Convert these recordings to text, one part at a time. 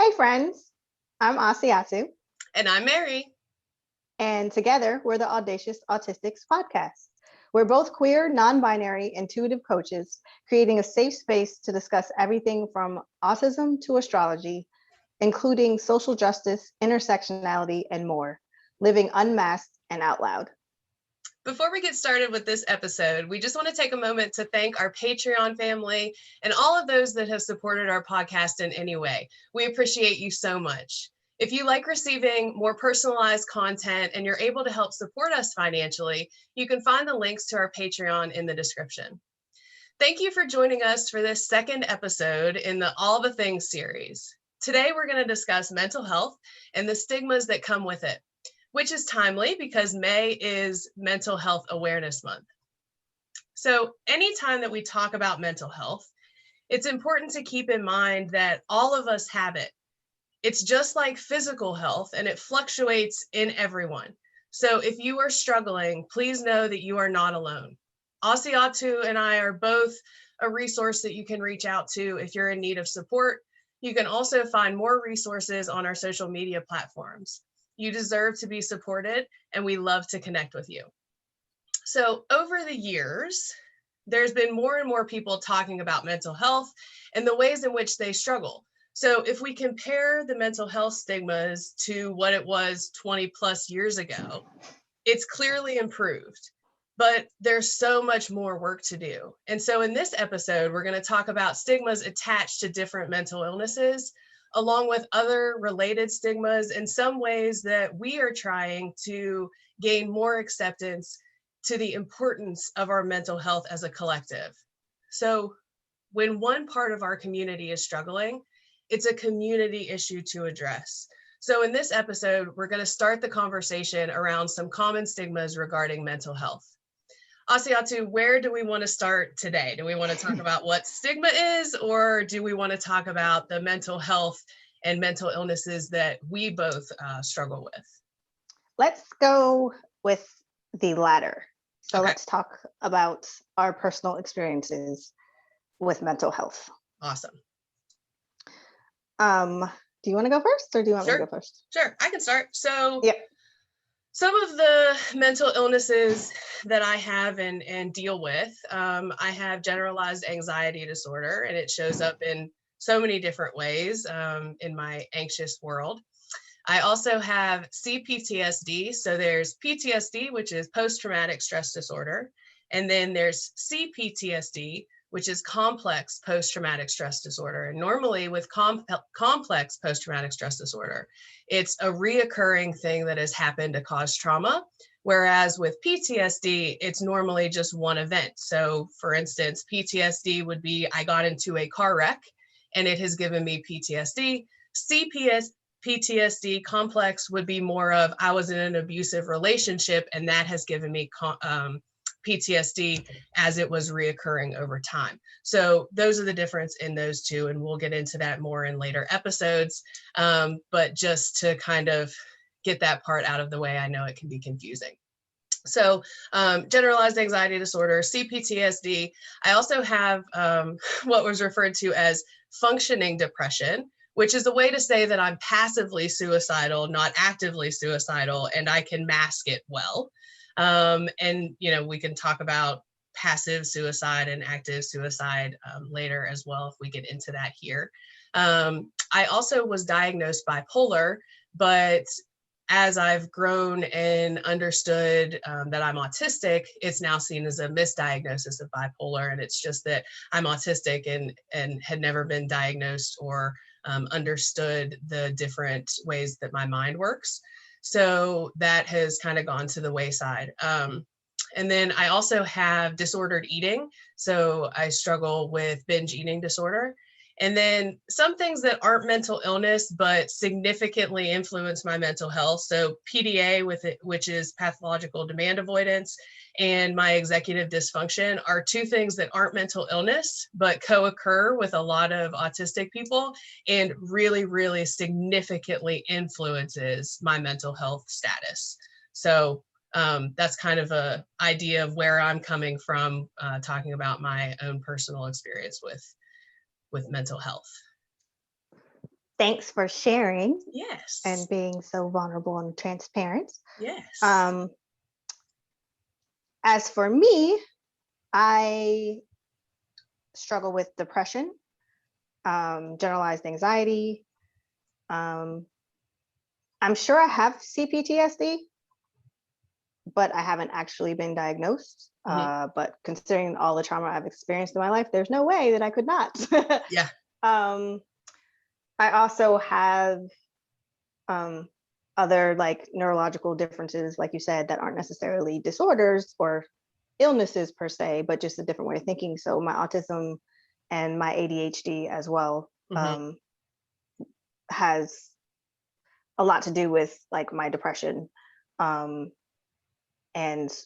Hey friends, I'm Asiatu, And I'm Mairi. and together we're the Audacious Autistics podcast. We're both queer, non-binary, intuitive coaches, creating a safe space to discuss everything from autism to astrology, including social justice, intersectionality, and more, living unmasked and out loud. Before we get started with this episode, we just want to take a moment to thank our Patreon family and all of those that have supported our podcast in any way. We appreciate you so much. If you like receiving more personalized content and you're able to help support us financially, you can find the links to our Patreon in the description. Thank you for joining us for this second episode in the All the Things series. Today, we're going to discuss mental health and the stigmas that come with it, which is timely because May is Mental Health Awareness Month. So anytime that we talk about mental health, it's important to keep in mind that all of us have it. It's just like physical health, and it fluctuates in everyone. So if you are struggling, please know that you are not alone. Asiatu and I are both a resource that you can reach out to if you're in need of support. You can also find more resources on our social media platforms. You deserve to be supported, and we love to connect with you. So over the years, there's been more and more people talking about mental health and the ways in which they struggle. So if we compare the mental health stigmas to what it was 20 plus years ago, it's clearly improved, but there's so much more work to do. And so in this episode, we're going to talk about stigmas attached to different mental illnesses, along with other related stigmas and some ways that we are trying to gain more acceptance to the importance of our mental health as a collective. So when one part of our community is struggling, it's a community issue to address. So in this episode, we're going to start the conversation around some common stigmas regarding mental health. Asiatu, where do we want to start today? Do we want to talk about what stigma is, or do we want to talk about the mental health and mental illnesses that we both struggle with? Let's go with the latter. So Okay. Let's talk about our personal experiences with mental health. Awesome. Do you want to go first, or do you want me to go first? Sure, I can start. So yep. Some of the mental illnesses that I have and deal with, I have generalized anxiety disorder, and it shows up in so many different ways in my anxious world. I also have CPTSD. So there's PTSD, which is post-traumatic stress disorder. And then there's CPTSD, which is complex post-traumatic stress disorder. And normally with complex post-traumatic stress disorder, it's a reoccurring thing that has happened to cause trauma. Whereas with PTSD, it's normally just one event. So for instance, PTSD would be, I got into a car wreck and it has given me PTSD. PTSD complex would be more of, I was in an abusive relationship and that has given me PTSD as it was reoccurring over time. So those are the difference in those two, and we'll get into that more in later episodes. But just to kind of get that part out of the way, I know it can be confusing. So generalized anxiety disorder, CPTSD. I also have what was referred to as functioning depression, which is a way to say that I'm passively suicidal, not actively suicidal, and I can mask it well. And, you know, we can talk about passive suicide and active suicide later as well, if we get into that here. I also was diagnosed bipolar, but as I've grown and understood that I'm autistic, it's now seen as a misdiagnosis of bipolar. And it's just that I'm autistic and had never been diagnosed or understood the different ways that my mind works. So that has kind of gone to the wayside. And then I also have disordered eating. So I struggle with binge eating disorder. And then some things that aren't mental illness, but significantly influence my mental health. So PDA, which is pathological demand avoidance, and my executive dysfunction are two things that aren't mental illness, but co-occur with a lot of autistic people and really, really significantly influences my mental health status. So that's kind of an idea of where I'm coming from, talking about my own personal experience with mental health. Thanks for sharing Yes. and being so vulnerable and transparent. Yes. As for me, I struggle with depression, generalized anxiety. I'm sure I have CPTSD, but I haven't actually been diagnosed. But considering all the trauma I've experienced in my life, there's no way that I could not. Yeah. I also have other like neurological differences, like you said, that aren't necessarily disorders or illnesses per se, but just a different way of thinking. So my autism and my ADHD as well has a lot to do with like my depression, and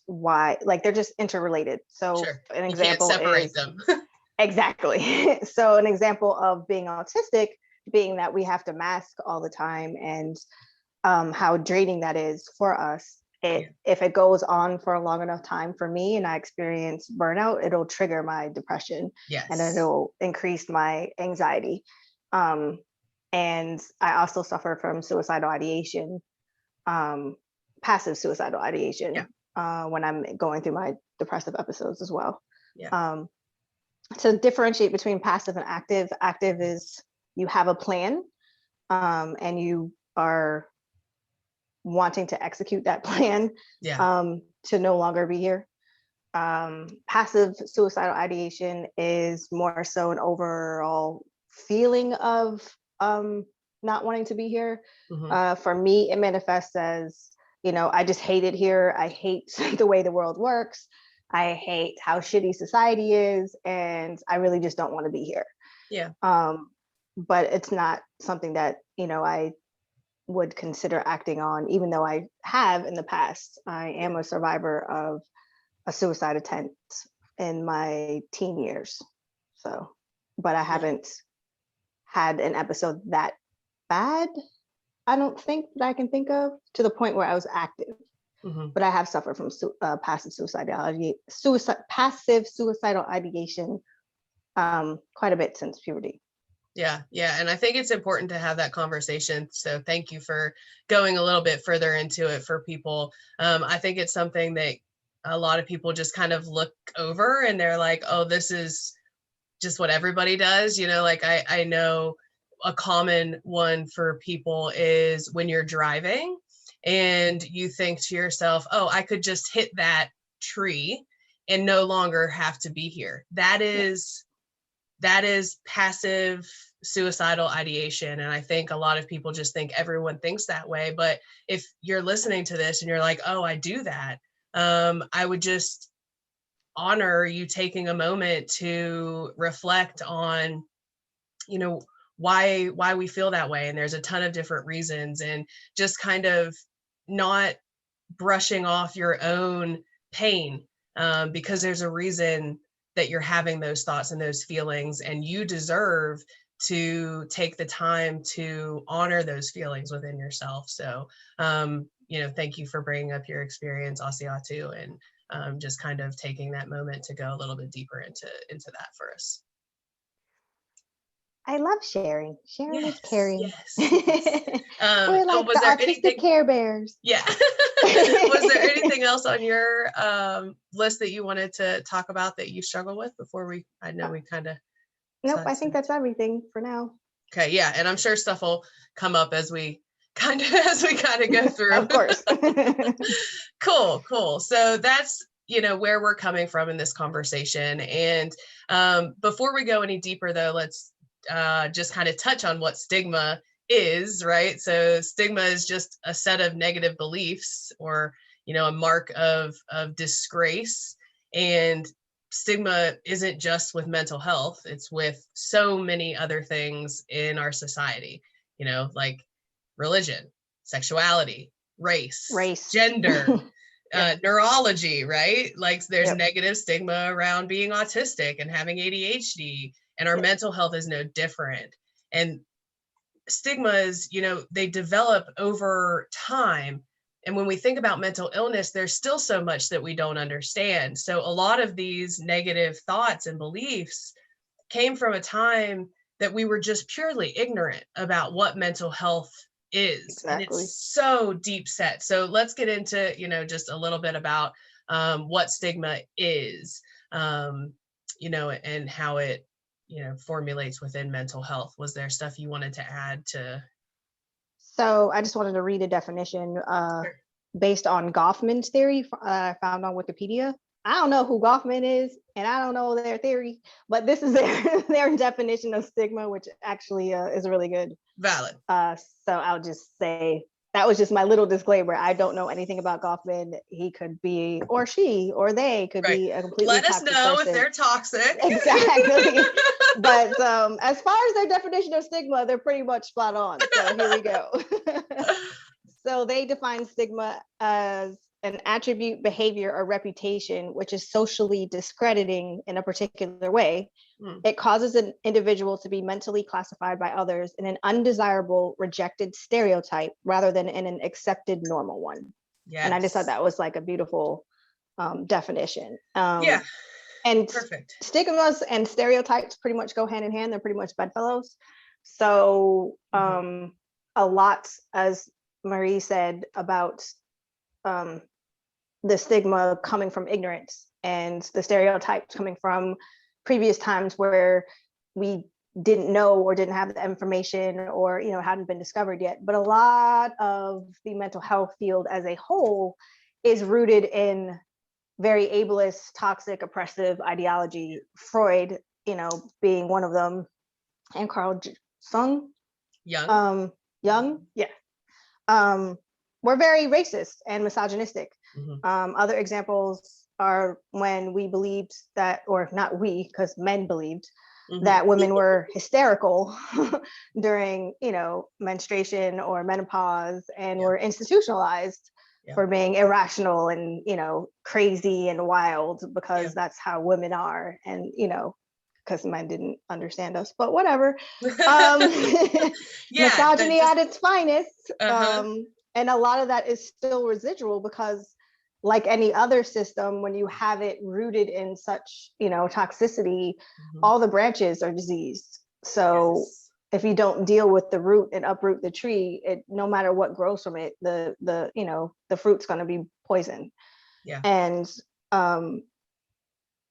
why, like, they're just interrelated. So Sure. an You can't example separate is them. exactly. So an example of being autistic being that we have to mask all the time, and how draining that is for us. If it goes on for a long enough time for me and I experience burnout, it'll trigger my depression. Yes. And it'll increase my anxiety. And I also suffer from suicidal ideation, passive suicidal ideation, when I'm going through my depressive episodes as well. Yeah. To differentiate between passive and active is you have a plan, and you are wanting to execute that plan, to no longer be here. Passive suicidal ideation is more so an overall feeling of not wanting to be here. For me, it manifests as, I just hate it here. I hate the way the world works. I hate how shitty society is, and I really just don't want to be here. Yeah. But it's not something that, I would consider acting on, even though I have in the past. I am a survivor of a suicide attempt in my teen years. So, but I haven't had an episode that bad, I don't think, that I can think of, to the point where I was active. But I have suffered from passive suicidal ideation quite a bit since puberty. Yeah. And I think it's important to have that conversation. So thank you for going a little bit further into it for people. I think it's something that a lot of people just kind of look over and they're like, oh, this is just what everybody does. Like I know a common one for people is when you're driving and you think to yourself, oh, I could just hit that tree and no longer have to be here. That is passive suicidal ideation. And I think a lot of people just think everyone thinks that way. But if you're listening to this and you're like, oh, I do that, I would just honor you taking a moment to reflect on, why we feel that way. And there's a ton of different reasons, and just kind of not brushing off your own pain, because there's a reason that you're having those thoughts and those feelings, and you deserve to take the time to honor those feelings within yourself. So, thank you for bringing up your experience, Asiatu, and just kind of taking that moment to go a little bit deeper into that for us. I love sharing. Sharing is caring. Yes. We're like was the there autistic anything... Care Bears. Yeah. Was there anything else on your list that you wanted to talk about that you struggle with before I know we kind of... Nope, I think that's everything for now. Okay, yeah, and I'm sure stuff will come up as we kind of go through. Of course. Cool. So that's where we're coming from in this conversation. And before we go any deeper, though, let's just kind of touch on what stigma is, right? So stigma is just a set of negative beliefs, or a mark of disgrace. And stigma isn't just with mental health, it's with so many other things in our society, like religion, sexuality, race, gender, neurology, right? Like there's negative stigma around being autistic and having ADHD, and our mental health is no different. And stigmas, they develop over time. And when we think about mental illness, there's still so much that we don't understand. So a lot of these negative thoughts and beliefs came from a time that we were just purely ignorant about what mental health is. Exactly. And it's so deep set. So let's get into, just a little bit about what stigma is, and how it, formulates within mental health. Was there stuff you wanted to add to? So I just wanted to read a definition Sure. based on Goffman's theory found on Wikipedia. I don't know who Goffman is, and I don't know their theory, but this is their definition of stigma, which actually is really good. Valid. So I'll just say that was just my little disclaimer. I don't know anything about Goffman. He could be, or she, or they could be a completely Let us know person. if they're toxic. Exactly. But as far as their definition of stigma, they're pretty much spot on. So here we go. So they define stigma as an attribute, behavior, or reputation which is socially discrediting in a particular way. It causes an individual to be mentally classified by others in an undesirable, rejected stereotype rather than in an accepted normal one. Yes. And I just thought that was like a beautiful definition. Yeah. And perfect. Stigmas and stereotypes pretty much go hand in hand. They're pretty much bedfellows. So a lot, as Marie said, about the stigma coming from ignorance and the stereotypes coming from previous times where we didn't know or didn't have the information or hadn't been discovered yet. But a lot of the mental health field as a whole is rooted in very ableist, toxic, oppressive ideology. Freud, being one of them, and Carl Jung, were very racist and misogynistic. Other examples are when we believed that, or not we, because men believed that women were hysterical during, menstruation or menopause and were institutionalized for being irrational and, crazy and wild because that's how women are. And, because men didn't understand us, but whatever. Misogyny at its finest. And a lot of that is still residual because, like any other system, when you have it rooted in such, toxicity, all the branches are diseased. So if you don't deal with the root and uproot the tree, no matter what grows from it, the fruit's going to be poison. And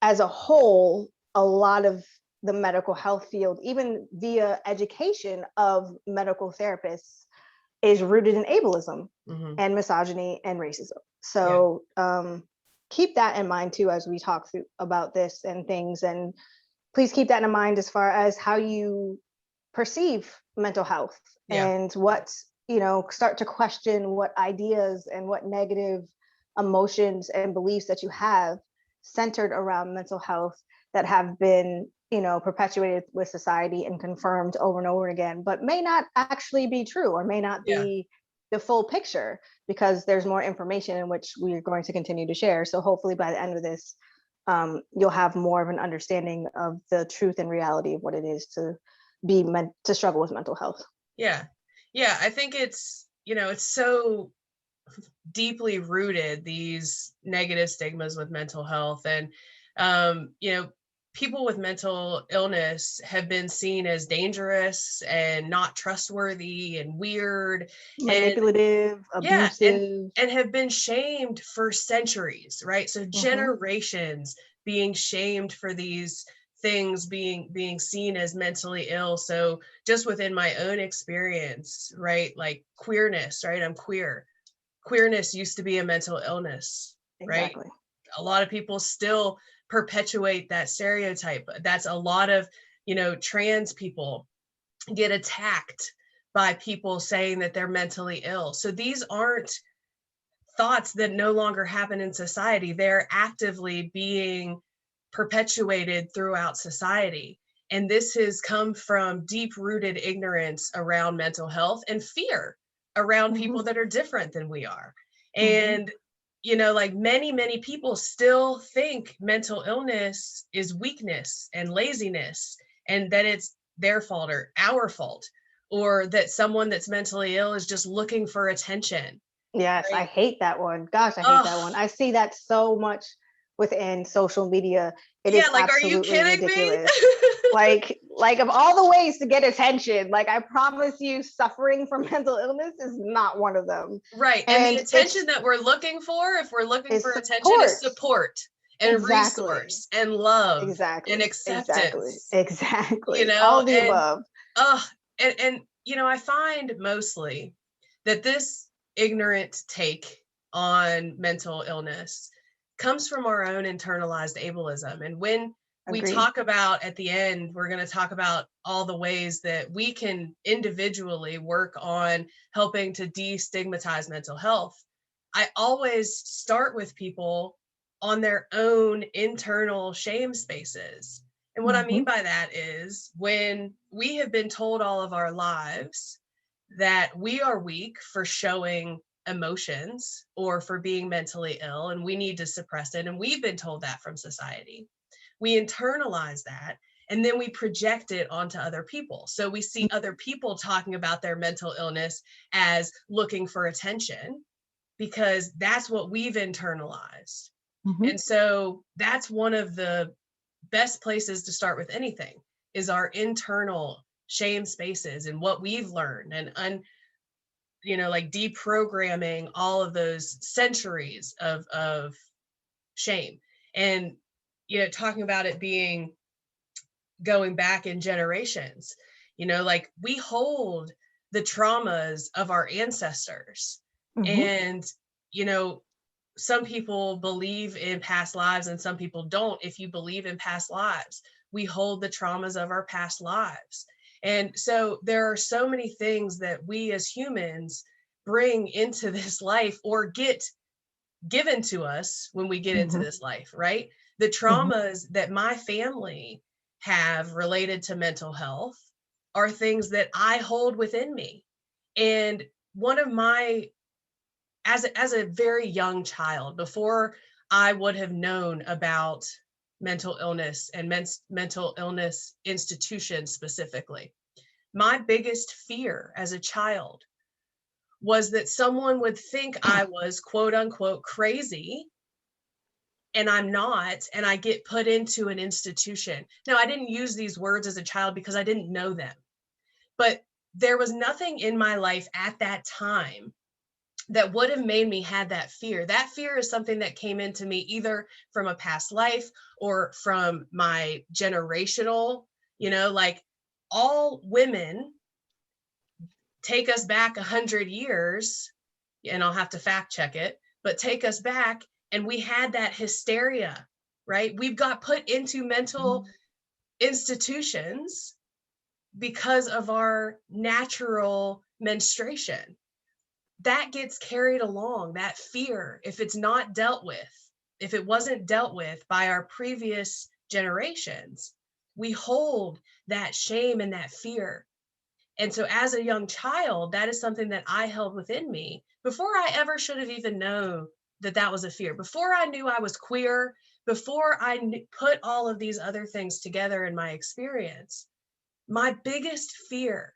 as a whole, a lot of the medical health field, even via education of medical therapists, is rooted in ableism and misogyny and racism. So keep that in mind too as we talk through about this and things. And please keep that in mind as far as how you perceive mental health and what, start to question what ideas and what negative emotions and beliefs that you have centered around mental health that have been perpetuated with society and confirmed over and over again, but may not actually be true or may not be the full picture, because there's more information in which we're going to continue to share. So hopefully by the end of this, you'll have more of an understanding of the truth and reality of what it is to be meant to struggle with mental health. Yeah. I think it's, it's so deeply rooted, these negative stigmas with mental health. And, people with mental illness have been seen as dangerous and not trustworthy and weird, manipulative, abusive, and have been shamed for centuries, right? So generations being shamed for these things, being seen as mentally ill. So just within my own experience, right? Like queerness, right? I'm queer. Queerness used to be a mental illness, right? A lot of people still perpetuate that stereotype. That's a lot of, trans people get attacked by people saying that they're mentally ill. So these aren't thoughts that no longer happen in society. They're actively being perpetuated throughout society. And this has come from deep-rooted ignorance around mental health and fear around people that are different than we are. And like many people still think mental illness is weakness and laziness, and that it's their fault or our fault, or that someone that's mentally ill is just looking for attention. Yes, right? I hate that one. Gosh, I hate that one. I see that so much within social media. It is like, absolutely are you kidding ridiculous. me? like Like, of all the ways to get attention, like, I promise you, suffering from mental illness is not one of them. Right. And the attention that we're looking for, if we're looking for attention, is support and resource and love and acceptance. Exactly. You know, all the above. And you know, I find mostly that this ignorant take on mental illness comes from our own internalized ableism. And when we talk about, at the end, we're going to talk about all the ways that we can individually work on helping to destigmatize mental health. I always start with people on their own internal shame spaces. And what I mean by that is, when we have been told all of our lives that we are weak for showing emotions or for being mentally ill, and we need to suppress it, and we've been told that from society, we internalize that, and then we project it onto other people. So we see other people talking about their mental illness as looking for attention, because that's what we've internalized. And so that's one of the best places to start with anything, is our internal shame spaces and what we've learned, and you know, like deprogramming all of those centuries of shame. And you know, talking about it being going back in generations, you know, like, we hold the traumas of our ancestors. And you know, some people believe in past lives and some people don't. If you believe in past lives, we hold the traumas of our past lives. And so there are so many things that we as humans bring into this life, or get given to us when we get into this life, right? The traumas that my family have related to mental health are things that I hold within me. And one of my, as a very young child, before I would have known about mental illness and mental illness institutions specifically, my biggest fear as a child was that someone would think I was quote unquote crazy, and I'm not, and I get put into an institution. Now, I didn't use these words as a child because I didn't know them, but there was nothing in my life at that time that would have made me have that fear. That fear is something that came into me either from a past life or from my generational, you know, like, all women, take us back 100 years, and I'll have to fact check it, but take us back, and we had that hysteria, right? We've got put into mental institutions because of our natural menstruation. That gets carried along, that fear, if it's not dealt with, if it wasn't dealt with by our previous generations, we hold that shame and that fear. And so as a young child, that is something that I held within me before I ever should have even known that that was a fear. Before I knew I was queer, before I put all of these other things together in my experience, my biggest fear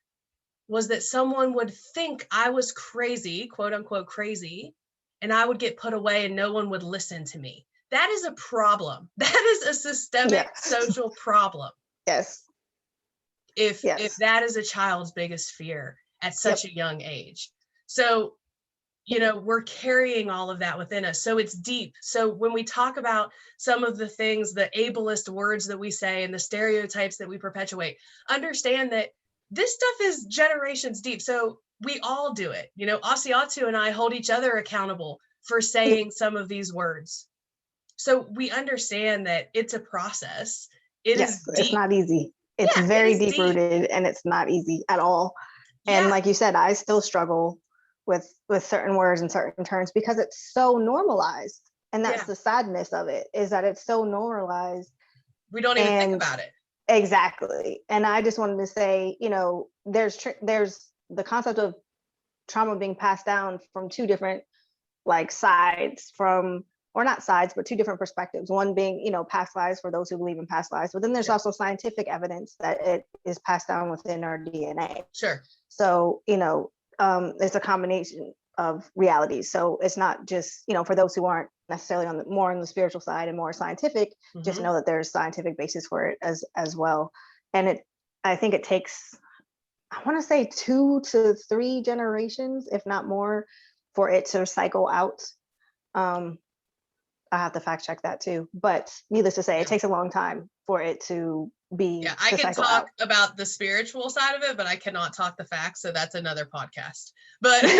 was that someone would think I was crazy, quote unquote crazy, and I would get put away and no one would listen to me. That is a problem. That is a systemic social problem. If that is a child's biggest fear at such a young age. So, you know, we're carrying all of that within us. So it's deep. So when we talk about some of the things, the ableist words that we say and the stereotypes that we perpetuate, understand that this stuff is generations deep. So we all do it. You know, Asiatu and I hold each other accountable for saying some of these words. So we understand that it's a process. It is deep. It's not easy. It's very deep rooted, and it's not easy at all. And like you said, I still struggle with certain words and certain terms because it's so normalized. And that's the sadness of it, is that it's so normalized. We don't even think about it. Exactly. And I just wanted to say, you know, there's the concept of trauma being passed down from two different sides, or not sides, but two different perspectives. One being, you know, past lives for those who believe in past lives, but then there's also scientific evidence that it is passed down within our DNA. Sure. So, you know, it's a combination of realities. So it's not just, you know, for those who aren't necessarily more on the spiritual side and more scientific, just know that there's scientific basis for it as well. And I think it takes, I want to say 2 to 3 generations, if not more, for it to cycle out. I have to fact check that too, but needless to say, it takes a long time for it to be. Yeah, I to can cycle talk out. about the spiritual side of it, but I cannot talk the facts, so that's another podcast. But but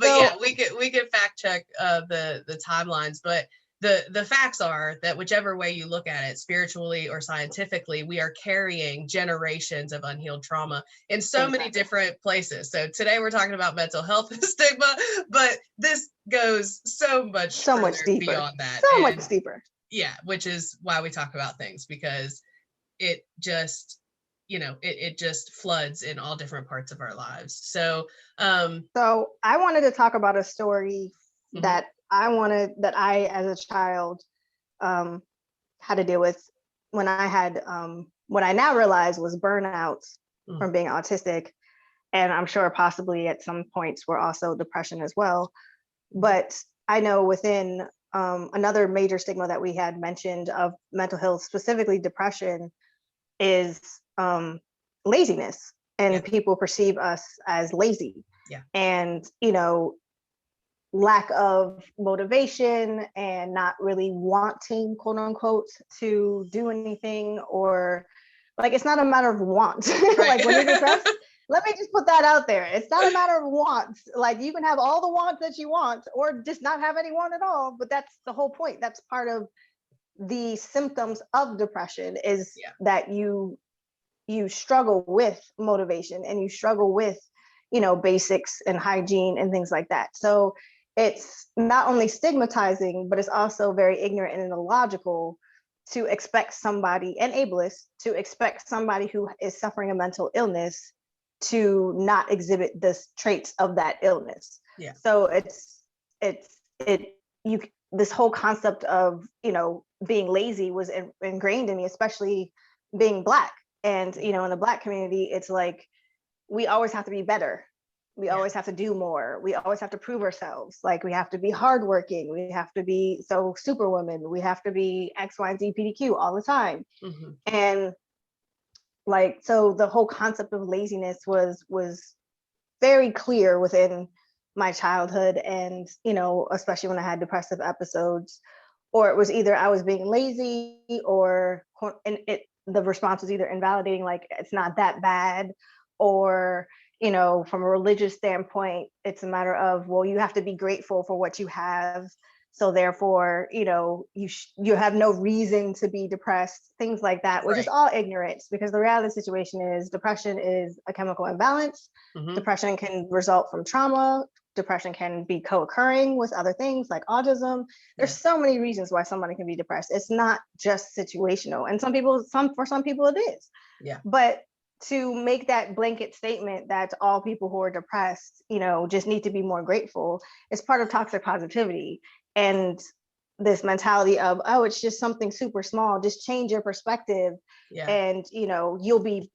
yeah, we could fact check the timelines, but the facts are that whichever way you look at it, spiritually or scientifically, we are carrying generations of unhealed trauma in so many different places. So today we're talking about mental health and stigma, but this goes so much deeper beyond that. So much deeper. Yeah, which is why we talk about things, because it just, it just floods in all different parts of our lives. So so I wanted to talk about a story that I as a child had to deal with when I had what I now realize was burnout from being autistic, and I'm sure possibly at some points were also depression as well. But I know within another major stigma that we had mentioned of mental health, specifically depression, is laziness, and people perceive us as lazy, and lack of motivation and not really wanting, quote unquote, to do anything, or like it's not a matter of want. Like when you're depressed, let me just put that out there. It's not a matter of wants. Like you can have all the wants that you want or just not have any want at all, but that's the whole point. That's part of the symptoms of depression, is that you struggle with motivation and you struggle with basics and hygiene and things like that. So it's not only stigmatizing, but it's also very ignorant and illogical to expect somebody, and ableist, to expect somebody who is suffering a mental illness to not exhibit the traits of that illness. So this whole concept of being lazy was ingrained in me, especially being Black. And in the Black community, it's like we always have to be better. We always have to do more. We always have to prove ourselves. Like we have to be hardworking. We have to be so superwoman. We have to be X, Y, and Z, PDQ all the time. And like, so the whole concept of laziness was very clear within my childhood, and especially when I had depressive episodes, or it was either I was being lazy, or the response was either invalidating, like it's not that bad, or from a religious standpoint, it's a matter of, well, you have to be grateful for what you have, so therefore you have no reason to be depressed, things like that, which is all ignorance, because the reality of the situation is depression is a chemical imbalance. Depression can result from trauma. Depression can be co-occurring with other things like autism. There's so many reasons why somebody can be depressed. It's not just situational, and for some people it is. But to make that blanket statement that all people who are depressed just need to be more grateful is part of toxic positivity, and this mentality of, oh, it's just something super small, just change your perspective, and you'll be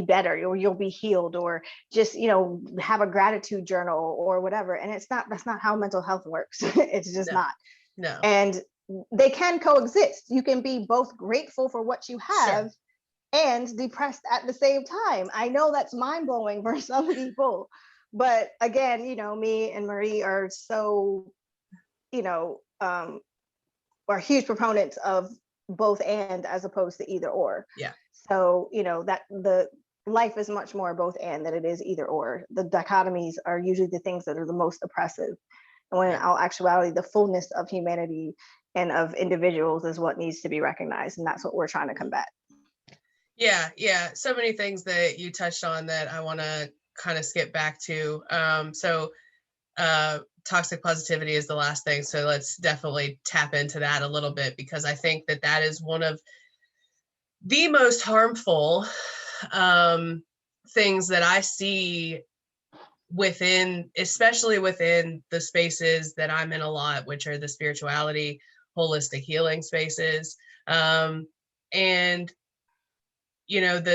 better, or you'll be healed, or just have a gratitude journal or whatever. And that's not how mental health works. It's just not. And they can coexist. You can be both grateful for what you have and depressed at the same time. I know that's mind-blowing for some people, but again, me and Marie are so are huge proponents of both and, as opposed to either or. So that the life is much more both and than it is either or. The dichotomies are usually the things that are the most oppressive, and when in all actuality, the fullness of humanity and of individuals is what needs to be recognized, and that's what we're trying to combat. Yeah, so many things that you touched on that I want to kind of skip back to. Toxic positivity is the last thing, so let's definitely tap into that a little bit, because I think that is one of the most harmful things that I see especially within the spaces that I'm in a lot, which are the spirituality, holistic healing spaces. And the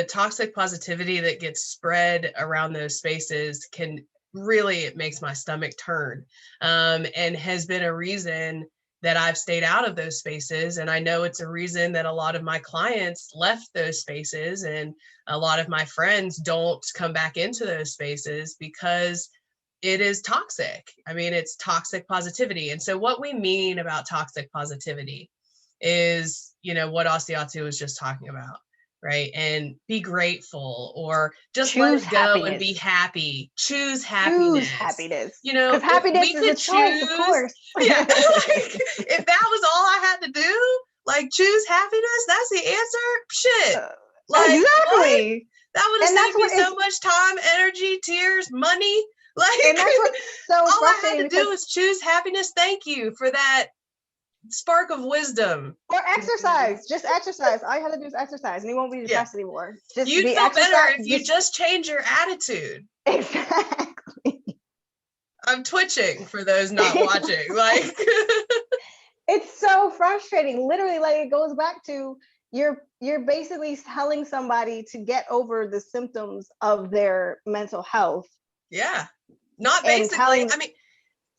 toxic positivity that gets spread around those spaces it makes my stomach turn, and has been a reason that I've stayed out of those spaces. And I know it's a reason that a lot of my clients left those spaces, and a lot of my friends don't come back into those spaces because it is toxic. I mean, it's toxic positivity. And so what we mean about toxic positivity is, what Asiatu was just talking about, right? And be grateful, or just let it go and be happy. Choose happiness. Choose happiness. Because happiness is a choice, of course. Yeah. Like, if that was all I had to do, like choose happiness, that's the answer. Shit. Like, exactly. What? That would have saved me so much time, energy, tears, money. Like, and that's what's so all I frustrating had to do is choose happiness. Thank you for that spark of wisdom. Or exercise. Just exercise. All you have to do is exercise, and you won't be depressed anymore. Just You'd be feel better if you just change your attitude. Exactly. I'm twitching for those not watching. Like, it's so frustrating. Literally, like, it goes back to you're basically telling somebody to get over the symptoms of their mental health. Yeah. Not basically. I mean,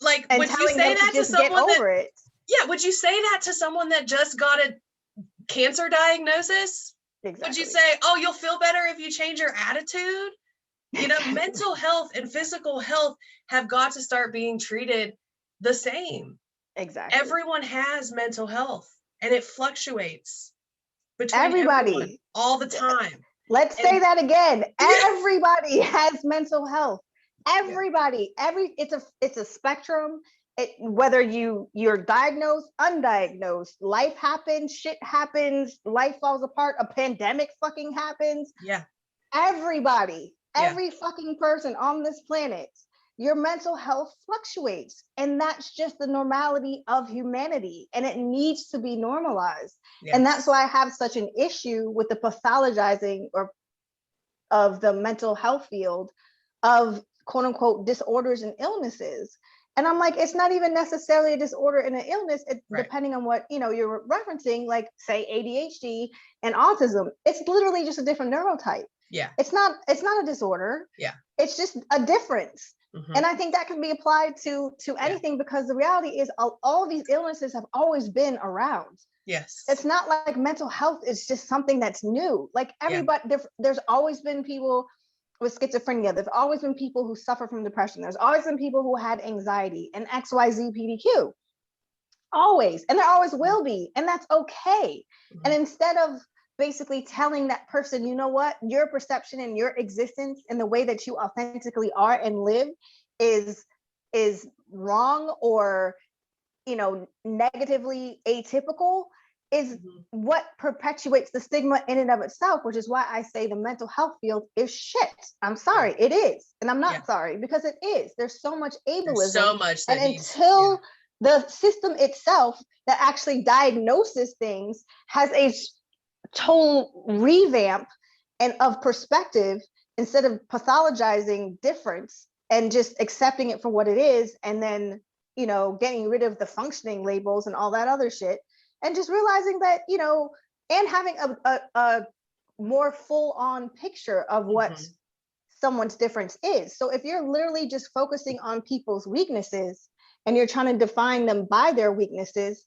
like, would you say that to someone that, yeah, would you say that to someone that just got a cancer diagnosis? Exactly. Would you say, oh, you'll feel better if you change your attitude? Mental health and physical health have got to start being treated the same. Exactly. Everyone has mental health, and it fluctuates between everybody all the time. Let's say that again. Everybody has mental health. Everybody. It's a spectrum. Whether you're diagnosed, undiagnosed, life happens, shit happens, life falls apart, a pandemic fucking happens. Yeah. Everybody, every fucking person on this planet, your mental health fluctuates, and that's just the normality of humanity, and it needs to be normalized. And that's why I have such an issue with the pathologizing of the mental health field of quote unquote disorders and illnesses. And I'm like, it's not even necessarily a disorder and an illness, depending on what you're referencing, like say ADHD and autism. It's literally just a different neurotype. Yeah. It's not a disorder. Yeah. It's just a difference. Mm-hmm. And I think that can be applied to anything, because the reality is all of these illnesses have always been around. Yes. It's not like mental health is just something that's new. Like everybody, there's always been people with schizophrenia. There's always been people who suffer from depression. There's always been people who had anxiety and XYZ PDQ. Always. And there always will be. And that's okay. Mm-hmm. And instead of basically telling that person, you know what, your perception and your existence and the way that you authentically are and live is wrong or negatively atypical, is what perpetuates the stigma in and of itself, which is why I say the mental health field is shit. I'm sorry, it is. And I'm not sorry, because it is. There's so much ableism. There's so much that until the system itself that actually diagnoses things has a total revamp and of perspective, instead of pathologizing difference and just accepting it for what it is, and then getting rid of the functioning labels and all that other shit, and just realizing that and having a more full-on picture of what someone's difference is. So if you're literally just focusing on people's weaknesses and you're trying to define them by their weaknesses,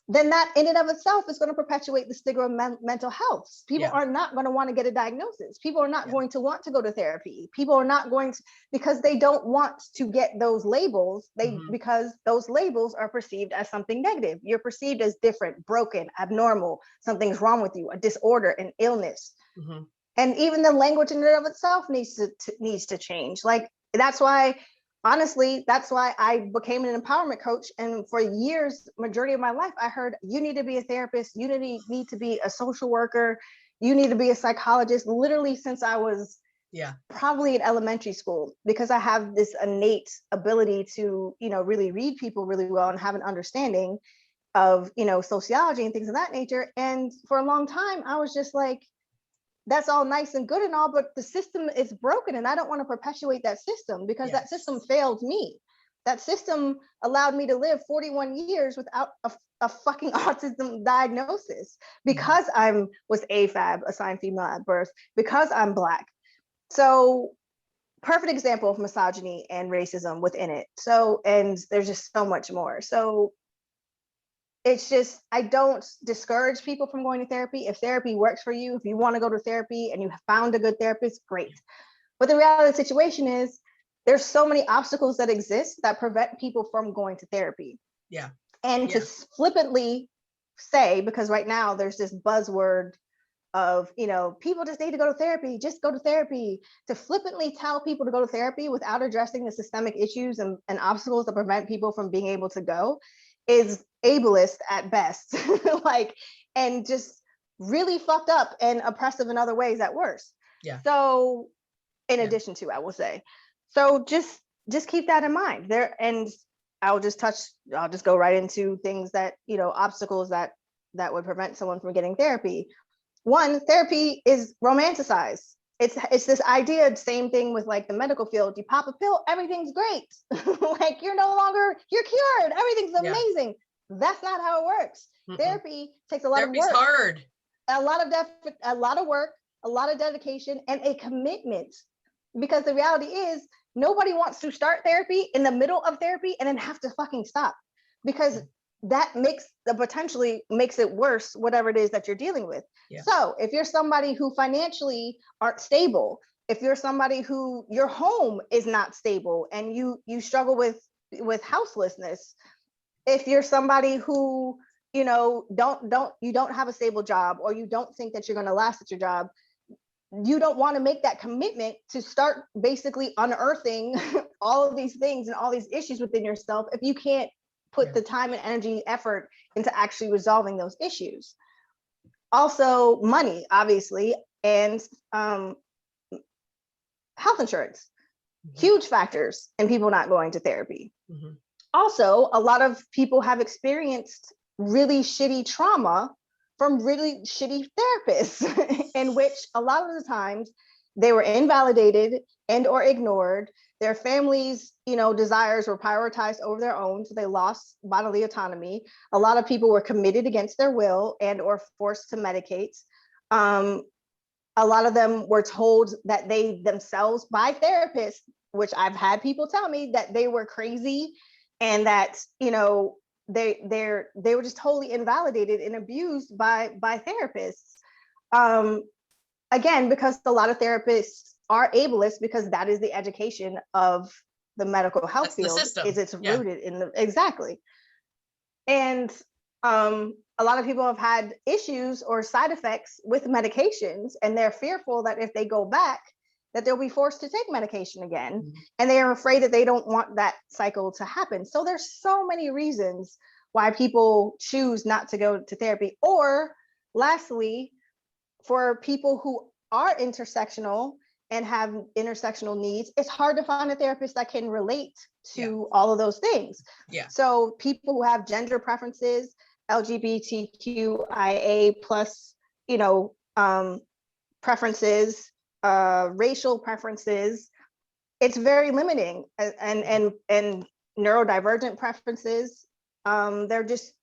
then that in and of itself is going to perpetuate the stigma of mental health. People are not going to want to get a diagnosis. People are not going to want to go to therapy. People are not going to, because they don't want to get those labels. Because those labels are perceived as something negative. You're perceived as different, broken, abnormal, something's wrong with you, a disorder, an illness. And even the language in and of itself needs to change. Like, that's why, honestly, that's why I became an empowerment coach. And for years, majority of my life, I heard, you need to be a therapist, you need to be a social worker, you need to be a psychologist, literally since I was probably in elementary school, because I have this innate ability to, really read people really well and have an understanding of, sociology and things of that nature. And for a long time, I was just like, that's all nice and good and all, but the system is broken, and I don't want to perpetuate that system, because that system failed me. That system allowed me to live 41 years without a fucking autism diagnosis, because I was AFAB, assigned female at birth, because I'm Black. So perfect example of misogyny and racism within it. So, and there's just so much more. So it's just, I don't discourage people from going to therapy. If therapy works for you, if you want to go to therapy and you have found a good therapist, great. But the reality of the situation is there's so many obstacles that exist that prevent people from going to therapy. Yeah. And to flippantly say, because right now there's this buzzword of, people just need to go to therapy, just go to therapy, to flippantly tell people to go to therapy without addressing the systemic issues and obstacles that prevent people from being able to go is ableist at best. And just really fucked up and oppressive in other ways at worst. Yeah. So in addition to, I will say, so just keep that in mind there. And I'll just go right into things that, obstacles that would prevent someone from getting therapy. One, therapy is romanticized. It's this idea, same thing with like the medical field. You pop a pill, everything's great. Like you're cured, everything's amazing. That's not how it works. Therapy takes a lot of work. Therapy's hard. A lot of work, a lot of dedication, and a commitment. Because the reality is, nobody wants to start therapy in the middle of therapy and then have to fucking stop, because that potentially makes it worse, whatever it is that you're dealing with. Yeah. So if you're somebody who financially aren't stable, if you're somebody who your home is not stable and you struggle with houselessness, if you're somebody who don't have a stable job, or you don't think that you're going to last at your job, you don't want to make that commitment to start basically unearthing all of these things and all these issues within yourself if you can't put the time and energy, effort into actually resolving those issues. Also, money, obviously, and health insurance, huge factors in people not going to therapy. Also, a lot of people have experienced really shitty trauma from really shitty therapists in which a lot of the times they were invalidated and or ignored. Their families, desires were prioritized over their own, so they lost bodily autonomy. A lot of people were committed against their will and or forced to medicate. A lot of them were told that they themselves, by therapists, which I've had people tell me, that they were crazy and that, they were just totally invalidated and abused by therapists. Again, because a lot of therapists are ableist, because that is the education of the medical health field, is it's rooted in the exactly. And a lot of people have had issues or side effects with medications, and they're fearful that if they go back, that they'll be forced to take medication again. And they are afraid that they don't want that cycle to happen. So there's so many reasons why people choose not to go to therapy. Or lastly, for people who are intersectional and have intersectional needs, it's hard to find a therapist that can relate to all of those things. So people who have gender preferences, LGBTQIA plus, preferences, racial preferences, it's very limiting, and neurodivergent preferences, they're just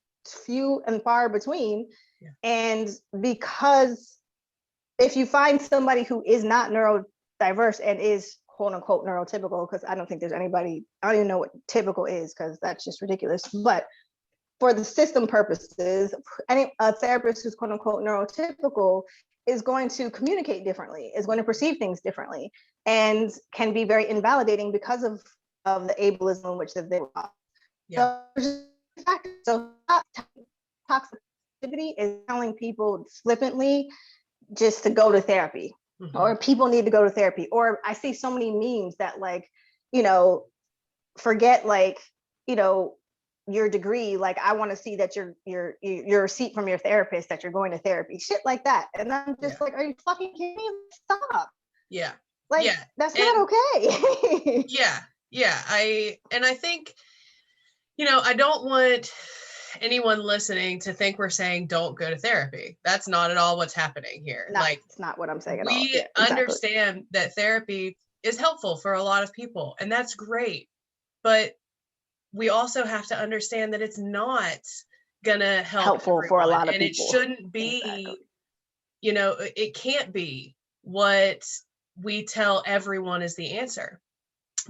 few and far between. And because if you find somebody who is not neurodiverse and is quote unquote neurotypical, because I don't think there's anybody, I don't even know what typical is, because that's just ridiculous, but for the system purposes, a therapist who's quote unquote neurotypical is going to communicate differently, is going to perceive things differently, and can be very invalidating because of the ableism in which they were. So toxicity is telling people flippantly just to go to therapy, or people need to go to therapy. Or I see so many memes that forget your degree, I want to see that your receipt from your therapist that you're going to therapy, shit like that. And I'm just like, are you fucking kidding me? Stop. That's not okay. I think, I don't want anyone listening to think we're saying don't go to therapy. That's not at all what's happening here. No, it's not what I'm saying at all. We understand that therapy is helpful for a lot of people, and that's great. But we also have to understand that it's not gonna helpful for a lot of people. And it shouldn't be, it can't be what we tell everyone is the answer.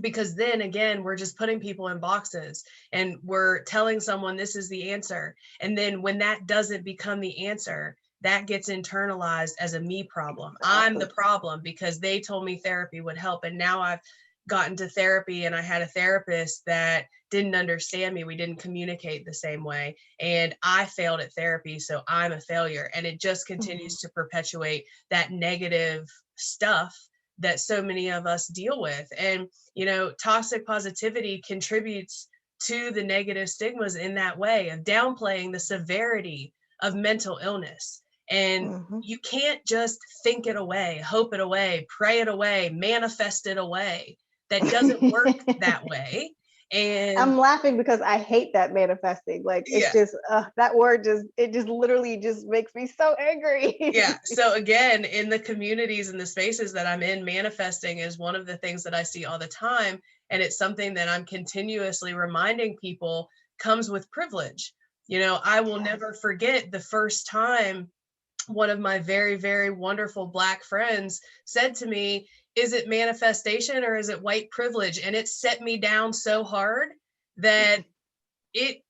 because then again, we're just putting people in boxes and we're telling someone this is the answer. And then when that doesn't become the answer, that gets internalized as a me problem. I'm the problem because they told me therapy would help. And now I've gotten to therapy and I had a therapist that didn't understand me. We didn't communicate the same way. And I failed at therapy, so I'm a failure. And it just continues to perpetuate that negative stuff that so many of us deal with. And, you know, toxic positivity contributes to the negative stigmas in that way of downplaying the severity of mental illness. And you can't just think it away, hope it away, pray it away, manifest it away. That doesn't work that way. And I'm laughing because I hate that manifesting. Like, it's just that word just literally just makes me so angry. Yeah. So again, in the communities and the spaces that I'm in, manifesting is one of the things that I see all the time. And it's something that I'm continuously reminding people comes with privilege. You know, I will never forget the first time one of my very, very wonderful Black friends said to me, is it manifestation or is it white privilege? And it set me down so hard that it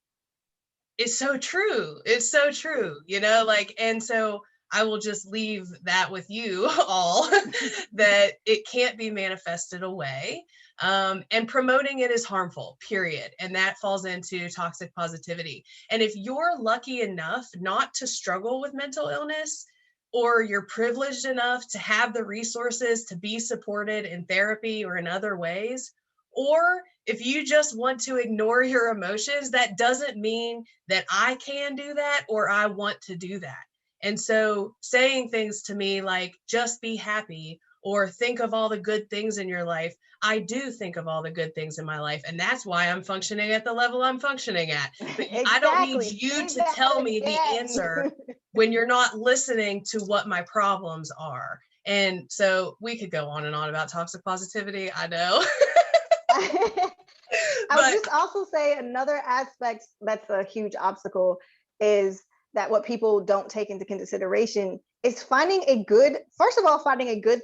is so true. It's so true, you know, like, and so I will just leave that with you all that it can't be manifested away. And promoting it is harmful, period. And that falls into toxic positivity. And if you're lucky enough not to struggle with mental illness, or you're privileged enough to have the resources to be supported in therapy or in other ways, or if you just want to ignore your emotions, that doesn't mean that I can do that or I want to do that. And so saying things to me like, just be happy, or think of all the good things in your life. I do think of all the good things in my life. And that's why I'm functioning at the level I'm functioning at. But I don't need you to tell me the answer when you're not listening to what my problems are. And so we could go on and on about toxic positivity. I know. I would just also say another aspect that's a huge obstacle is that what people don't take into consideration is finding a good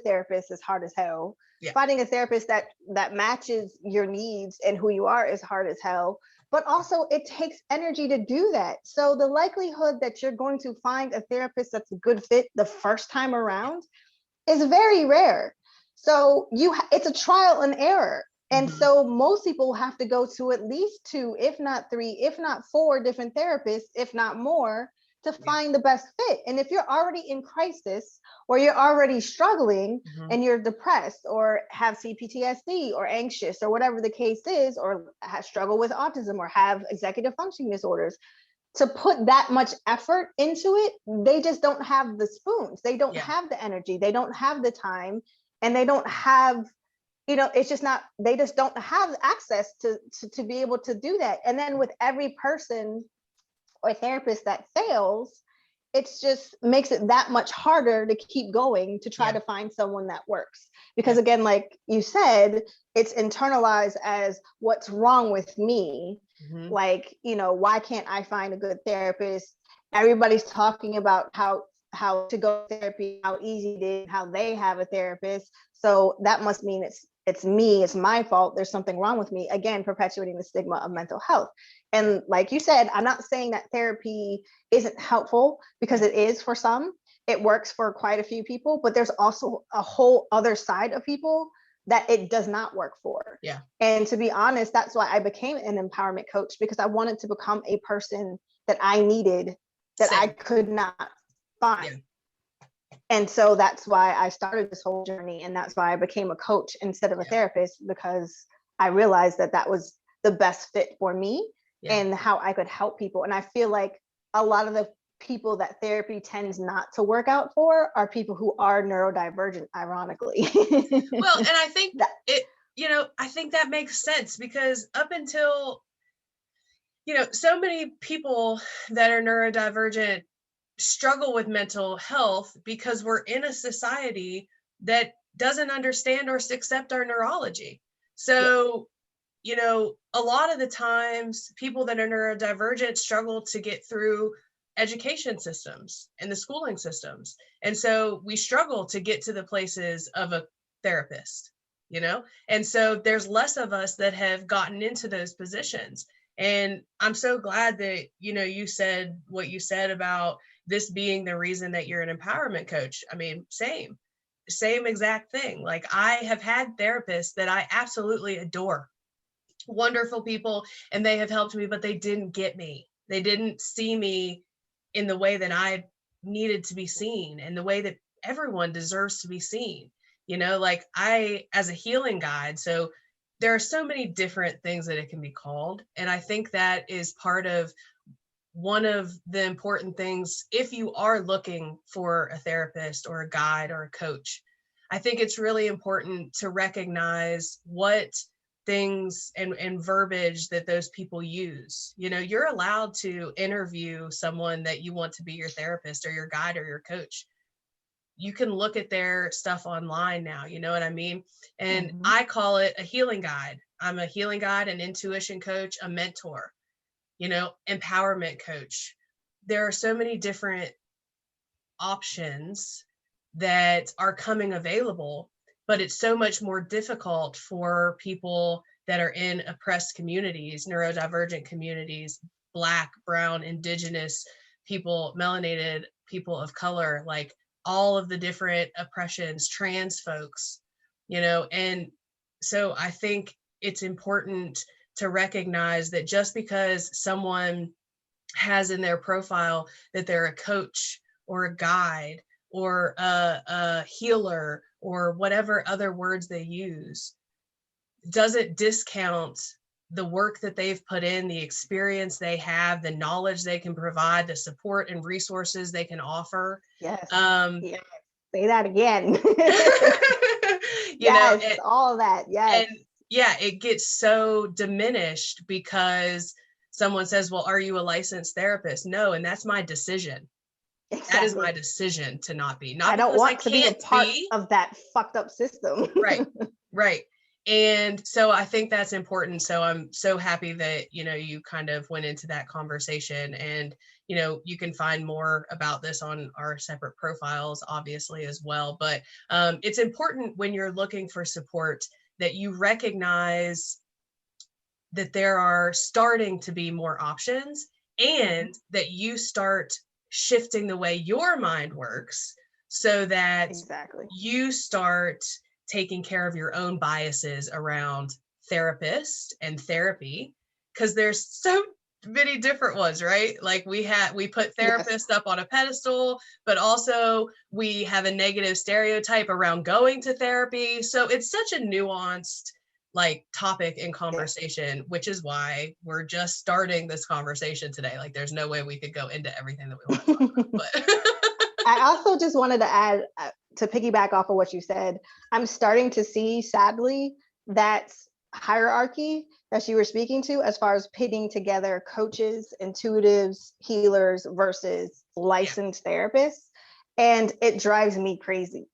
therapist is hard as hell. Yeah. Finding a therapist that matches your needs and who you are is hard as hell. But also it takes energy to do that. So the likelihood that you're going to find a therapist that's a good fit the first time around is very rare. So it's a trial and error. And so most people have to go to at least 2, if not 3, if not 4 different therapists, if not more, to find the best fit. And if you're already in crisis, or you're already struggling and you're depressed or have CPTSD or anxious or whatever the case is, or struggle with autism or have executive functioning disorders, to put that much effort into it, they just don't have the spoons. They don't have the energy. They don't have the time, and they don't have, it's just not, they just don't have access to be able to do that. And then with every person or therapist that fails, it just makes it that much harder to keep going to try to find someone that works. Because again, like you said, it's internalized as what's wrong with me. Like, why can't I find a good therapist? Everybody's talking about how to go to therapy, how easy it is, how they have a therapist. So that must mean it's me, it's my fault, there's something wrong with me. Again, perpetuating the stigma of mental health. And like you said, I'm not saying that therapy isn't helpful, because it is for some. It works for quite a few people, but there's also a whole other side of people that it does not work for. Yeah. And to be honest, that's why I became an empowerment coach, because I wanted to become a person that I needed, that I could not find. Yeah. And so that's why I started this whole journey. And that's why I became a coach instead of a therapist, because I realized that was the best fit for me and how I could help people. And I feel like a lot of the people that therapy tends not to work out for are people who are neurodivergent, ironically. Well, and I think I think that makes sense, because up until, so many people that are neurodivergent struggle with mental health because we're in a society that doesn't understand or accept our neurology. So, a lot of the times people that are neurodivergent struggle to get through education systems and the schooling systems. And so we struggle to get to the places of a therapist. And so there's less of us that have gotten into those positions. And I'm so glad that, you said what you said about this being the reason that you're an empowerment coach. I mean, same exact thing. Like, I have had therapists that I absolutely adore, wonderful people, and they have helped me, but they didn't get me. They didn't see me in the way that I needed to be seen, and the way that everyone deserves to be seen. Like, I, as a healing guide, so there are so many different things that it can be called. And I think that is part of one of the important things if you are looking for a therapist or a guide or a coach. I think it's really important to recognize what things and verbiage that those people use. You're allowed to interview someone that you want to be your therapist or your guide or your coach. You can look at their stuff online now, you know what I mean? And I call it a healing guide. I'm a healing guide, an intuition coach, a mentor, empowerment coach. There are so many different options that are coming available, but it's so much more difficult for people that are in oppressed communities, neurodivergent communities, Black, Brown, Indigenous people, melanated people of color, like all of the different oppressions, trans folks, and so I think it's important to recognize that just because someone has in their profile that they're a coach or a guide or a healer or whatever other words they use, doesn't discount the work that they've put in, the experience they have, the knowledge they can provide, the support and resources they can offer. Yes. Yes. Say that again. All of that. Yes. And yeah, it gets so diminished because someone says, well, are you a licensed therapist? No. And that's my decision. Exactly. That is my decision to not be. Not I don't want to be a part of that fucked up system. Right. And so I think that's important. So I'm so happy that, you kind of went into that conversation, and, you can find more about this on our separate profiles, obviously, as well. But it's important when you're looking for support that you recognize that there are starting to be more options, and that you start shifting the way your mind works so that you start taking care of your own biases around therapists and therapy, because there's so many different ones, right? Like we put therapists up on a pedestal, but also we have a negative stereotype around going to therapy. So it's such a nuanced topic and conversation, which is why we're just starting this conversation today. Like, there's no way we could go into everything that we want to talk about. But I also just wanted to add, to piggyback off of what you said, I'm starting to see, sadly, that hierarchy that you were speaking to, as far as pitting together coaches, intuitives, healers versus licensed therapists. And it drives me crazy.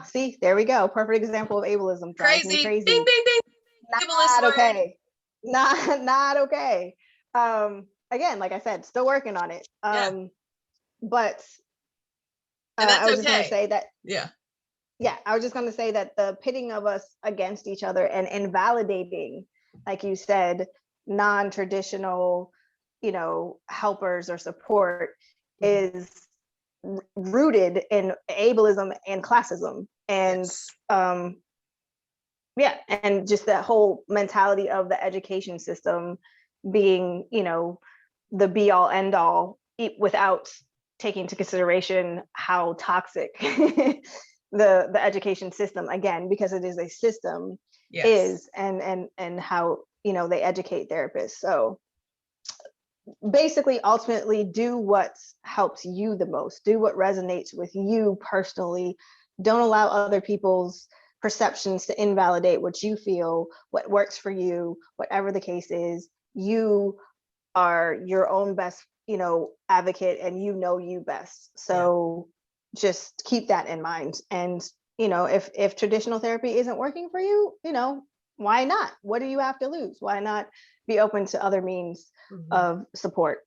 See, there we go. Perfect example of ableism. Drives me crazy. Ding, ding, ding. Not okay. Not okay. Again, like I said, still working on it. But I was just going to say that. Yeah, I was just going to say that the pitting of us against each other and invalidating, like you said, non-traditional, helpers or support is rooted in ableism and classism. And and just that whole mentality of the education system being, the be all end all, without taking into consideration how toxic the education system, again, because it is a system, is, and how, they educate therapists. So basically, ultimately, do what helps you the most, do what resonates with you personally. Don't allow other people's perceptions to invalidate what you feel, what works for you, whatever the case is. You are your own best, advocate, and you best. So just keep that in mind. And, if traditional therapy isn't working for you, why not? What do you have to lose? Why not be open to other means of support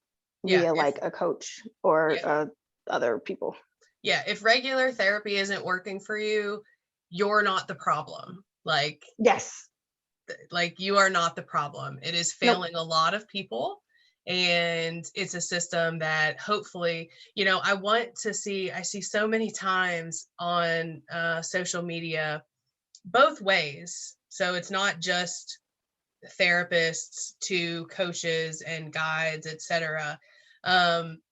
via like a coach or other people? If regular therapy isn't working for you, you're not the problem. Yes. Like you are not the problem. It is failing a lot of people. And it's a system that hopefully, I see so many times on social media, both ways. So it's not just therapists to coaches and guides, etc.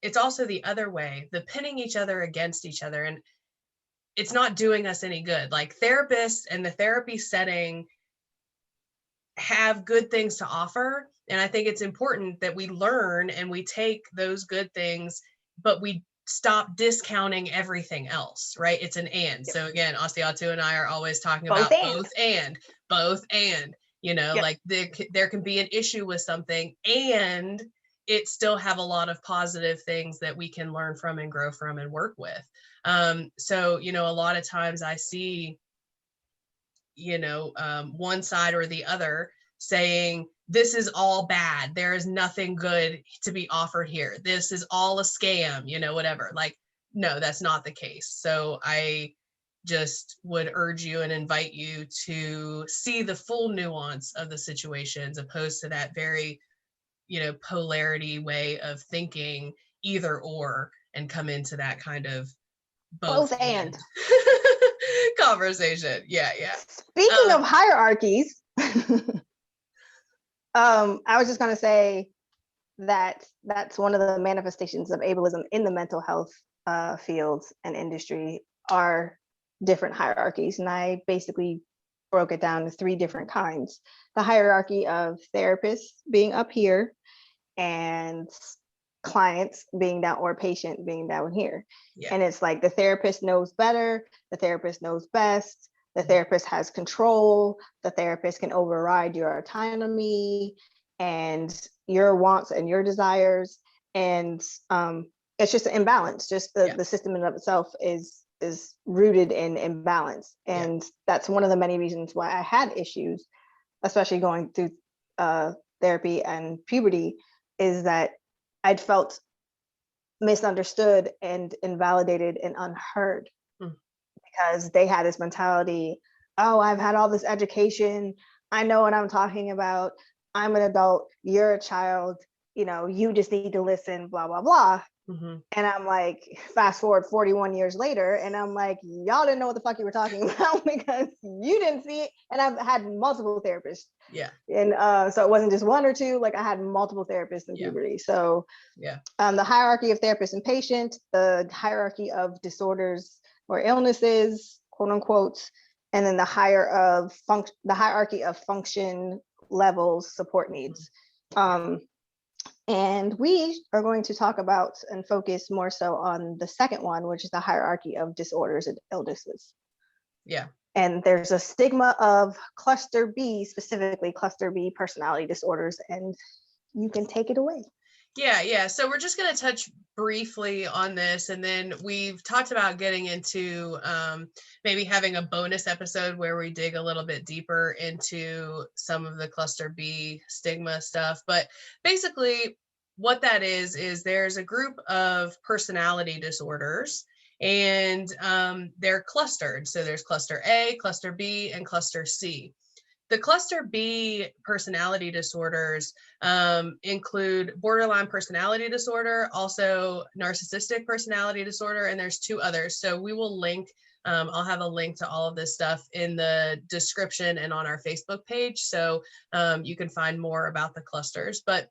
It's also the other way, the pinning each other against each other. And it's not doing us any good. Like therapists and the therapy setting have good things to offer. And I think it's important that we learn and we take those good things, but we stop discounting everything else, right? It's an and. Yep. So again, Asiatu and I are always talking about both and, yep. Like there can be an issue with something and it still have a lot of positive things that we can learn from and grow from and work with. So, a lot of times I see one side or the other saying this is all bad, there is nothing good to be offered here, this is all a scam, whatever. Like, no, that's not the case. So I just would urge you and invite you to see the full nuance of the situations, opposed to that very polarity way of thinking, either or, and come into that kind of both and conversation. Yeah. Speaking of hierarchies, I was just going to say that that's one of the manifestations of ableism in the mental health fields and industry are different hierarchies. And I basically broke it down to 3 different kinds. The hierarchy of therapists being up here and clients being down, or patient being down here. Yeah. And it's like the therapist knows better, the therapist knows best, the therapist has control, the therapist can override your autonomy and your wants and your desires. And it's just an imbalance. Just the system in and of itself is rooted in imbalance. And that's one of the many reasons why I had issues, especially going through therapy and puberty, is that I'd felt misunderstood and invalidated and unheard because they had this mentality, oh, I've had all this education, I know what I'm talking about, I'm an adult, you're a child, you just need to listen, blah, blah, blah. Mm-hmm. And I'm like, fast forward 41 years later, and I'm like, y'all didn't know what the fuck you were talking about because you didn't see it. And I've had multiple therapists. Yeah. And so it wasn't just 1 or 2, like I had multiple therapists in puberty. So the hierarchy of therapist and patient, the hierarchy of disorders or illnesses, quote unquote, and then the hierarchy of function levels, support needs. And we are going to talk about and focus more so on the second one, which is the hierarchy of disorders and illnesses. Yeah. And there's a stigma of cluster B, specifically cluster B personality disorders, and you can take it away. Yeah. So we're just going to touch briefly on this, and then we've talked about getting into maybe having a bonus episode where we dig a little bit deeper into some of the cluster B stigma stuff. But basically what that is there's a group of personality disorders, and they're clustered. So there's cluster A, cluster B, and cluster C. The cluster B personality disorders include borderline personality disorder, also narcissistic personality disorder, and there's 2 others. So we will link, I'll have a link to all of this stuff in the description and on our Facebook page. So you can find more about the clusters. But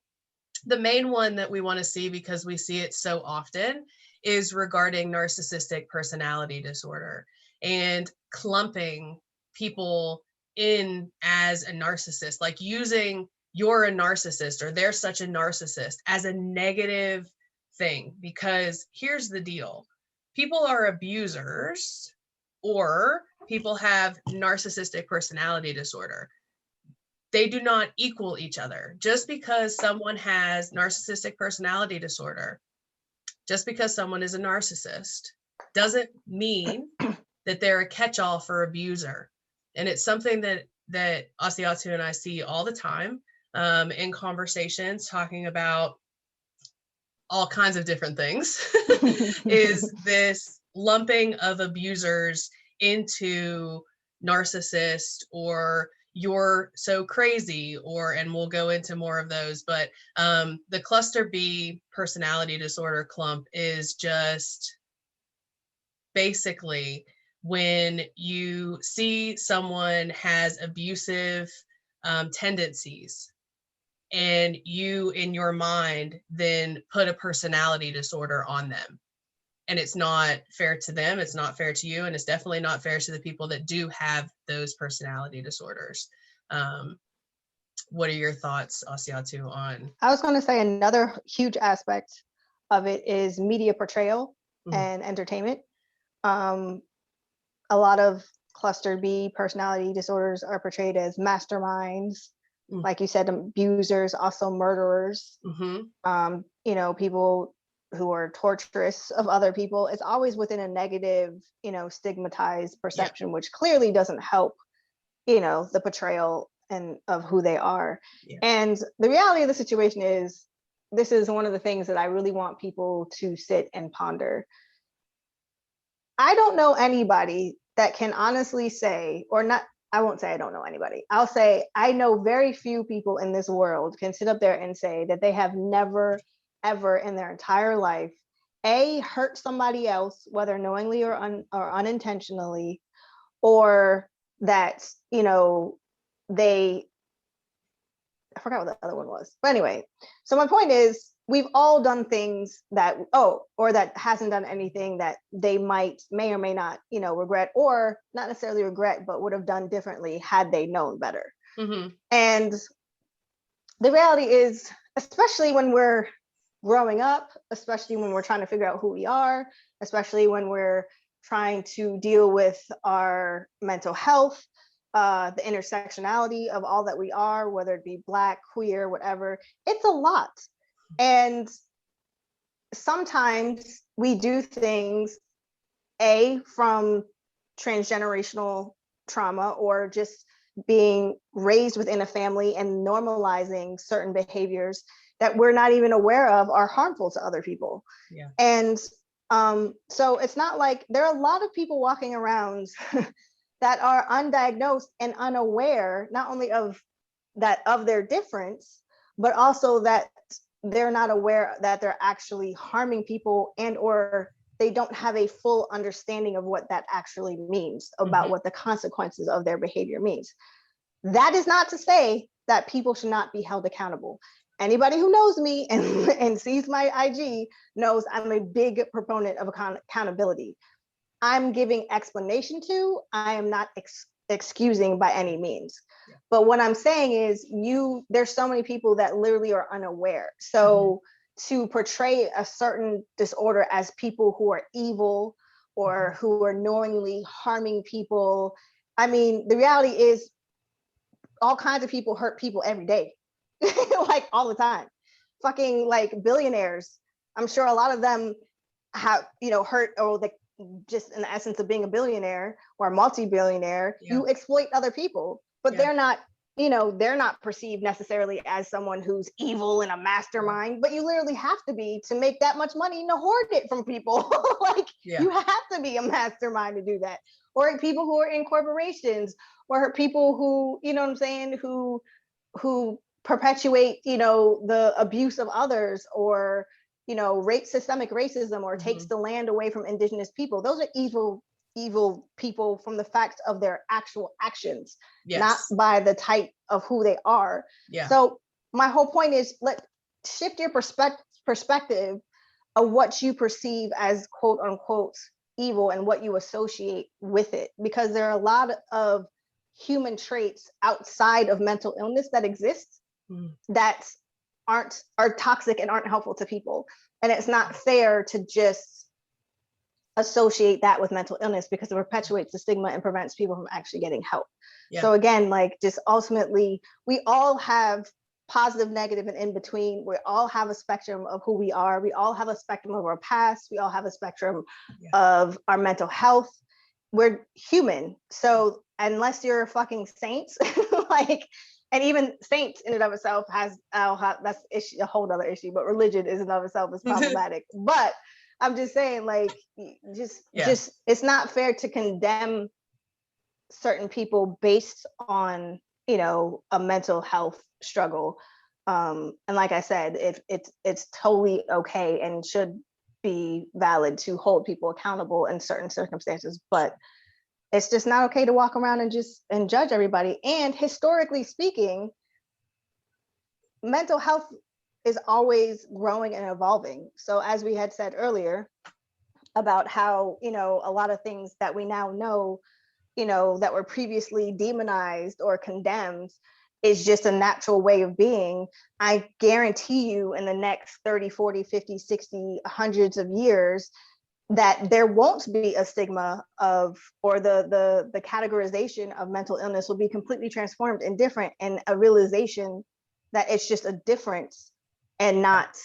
the main one that we want to see, because we see it so often, is regarding narcissistic personality disorder and clumping people in as a narcissist, like using you're a narcissist or they're such a narcissist as a negative thing. Because here's the deal, people are abusers or people have narcissistic personality disorder. They do not equal each other. Just because someone has narcissistic personality disorder, just because someone is a narcissist, doesn't mean that they're a catch-all for abuser. And it's something that Asiatu and I see all the time in conversations talking about all kinds of different things, is this lumping of abusers into narcissist, or you're so crazy, or, and we'll go into more of those, but the cluster B personality disorder clump is just basically when you see someone has abusive tendencies, and you in your mind then put a personality disorder on them. And it's not fair to them, it's not fair to you, and it's definitely not fair to the people that do have those personality disorders. What are your thoughts, Asiatu, on? I was going to say another huge aspect of it is media portrayal and entertainment. A lot of cluster B personality disorders are portrayed as masterminds, like you said, abusers, also murderers. You know, people who are torturous of other people. It's always within a negative, you know, stigmatized perception, which clearly doesn't help, you know, the portrayal and of who they are. And the reality of the situation is, this is one of the things that I really want people to sit and ponder. I don't know anybody that can honestly say, or not, I won't say I don't know anybody. I'll say I know very few people in this world can sit up there and say that they have never, ever in their entire life, hurt somebody else, whether knowingly or unintentionally, or that, you know, I forgot what the other one was. But anyway, so my point is, we've all done things that, or that hasn't done anything that they may or may not, you know, regret, or not necessarily regret, but would have done differently had they known better. And the reality is, especially when we're growing up, especially when we're trying to figure out who we are, especially when we're trying to deal with our mental health, the intersectionality of all that we are, whether it be Black, queer, whatever, it's a lot. And sometimes we do things, from transgenerational trauma, or just being raised within a family and normalizing certain behaviors that we're not even aware of are harmful to other people. And so it's not like, there are a lot of people walking around that are undiagnosed and unaware, not only of their difference, but also that they're not aware that they're actually harming people, and or they don't have a full understanding of what that actually means, about what the consequences of their behavior means. That is not to say that people should not be held accountable. Anybody who knows me and sees my IG knows I'm a big proponent of accountability. I'm giving explanation to, I am not excusing by any means. But what I'm saying is, there's so many people that literally are unaware. So to portray a certain disorder as people who are evil, or who are knowingly harming people, I mean, the reality is, all kinds of people hurt people every day, like all the time. Fucking like billionaires, I'm sure a lot of them have, you know, hurt, or just in the essence of being a billionaire or a multi-billionaire, you exploit other people, but they're not, you know, they're not perceived necessarily as someone who's evil and a mastermind, but you literally have to be to make that much money to hoard it from people. Like you have to be a mastermind to do that. Or people who are in corporations, or people who, you know what I'm saying, who perpetuate, you know, the abuse of others, or, you know, systemic racism, or takes the land away from indigenous people. Those are evil people from the fact of their actual actions, not by the type of who they are. So my whole point is, shift your perspective of what you perceive as quote unquote evil, and what you associate with it, because there are a lot of human traits outside of mental illness that exist that are toxic and aren't helpful to people. And it's not fair to just associate that with mental illness, because it perpetuates the stigma and prevents people from actually getting help. So again, like, just ultimately, we all have positive, negative, and in between. We all have a spectrum of who we are. We all have a spectrum of our past. We all have a spectrum of our mental health. We're human. So unless you're a fucking saint, like, and even saints in and of itself that's a whole other issue, but religion in and of itself is problematic. But I'm just saying, like, just it's not fair to condemn certain people based on, you know, a mental health struggle. And like I said, it's totally okay and should be valid to hold people accountable in certain circumstances, but it's just not okay to walk around and judge everybody. And historically speaking, mental health is always growing and evolving. So as we had said earlier about how, you know, a lot of things that we now know, you know, that were previously demonized or condemned is just a natural way of being. I guarantee you in the next 30, 40, 50, 60, hundreds of years, that there won't be a stigma of, or the categorization of mental illness will be completely transformed and different, and a realization that it's just a difference and not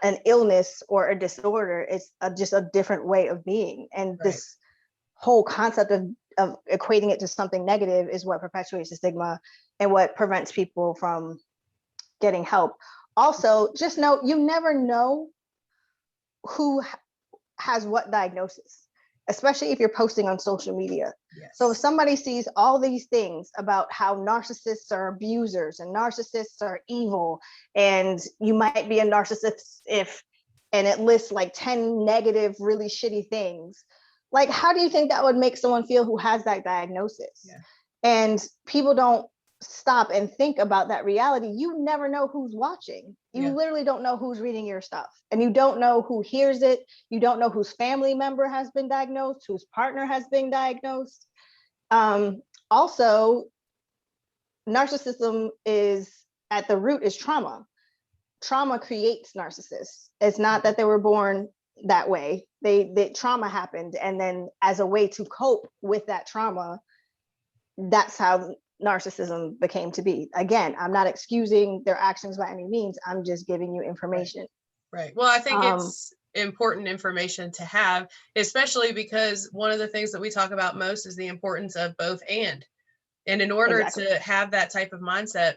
an illness or a disorder. It's just a different way of being. And this whole concept of equating it to something negative is what perpetuates the stigma and what prevents people from getting help. Also, just know you never know who has what diagnosis, especially if you're posting on social media. Yes. So if somebody sees all these things about how narcissists are abusers and narcissists are evil, and you might be a narcissist if, and it lists like 10 negative, really shitty things, like, how do you think that would make someone feel who has that diagnosis? Yeah. And people don't stop and think about that reality. You never know who's watching. You literally don't know who's reading your stuff, and you don't know who hears it. You don't know whose family member has been diagnosed, whose partner has been diagnosed. Also, narcissism is at the root is trauma. Trauma creates narcissists. It's not that they were born that way. They trauma happened, and then as a way to cope with that trauma, that's how narcissism became to be. Again, I'm not excusing their actions by any means. I'm just giving you information. Right. Well, I think it's important information to have, especially because one of the things that we talk about most is the importance of both and. And in order to have that type of mindset,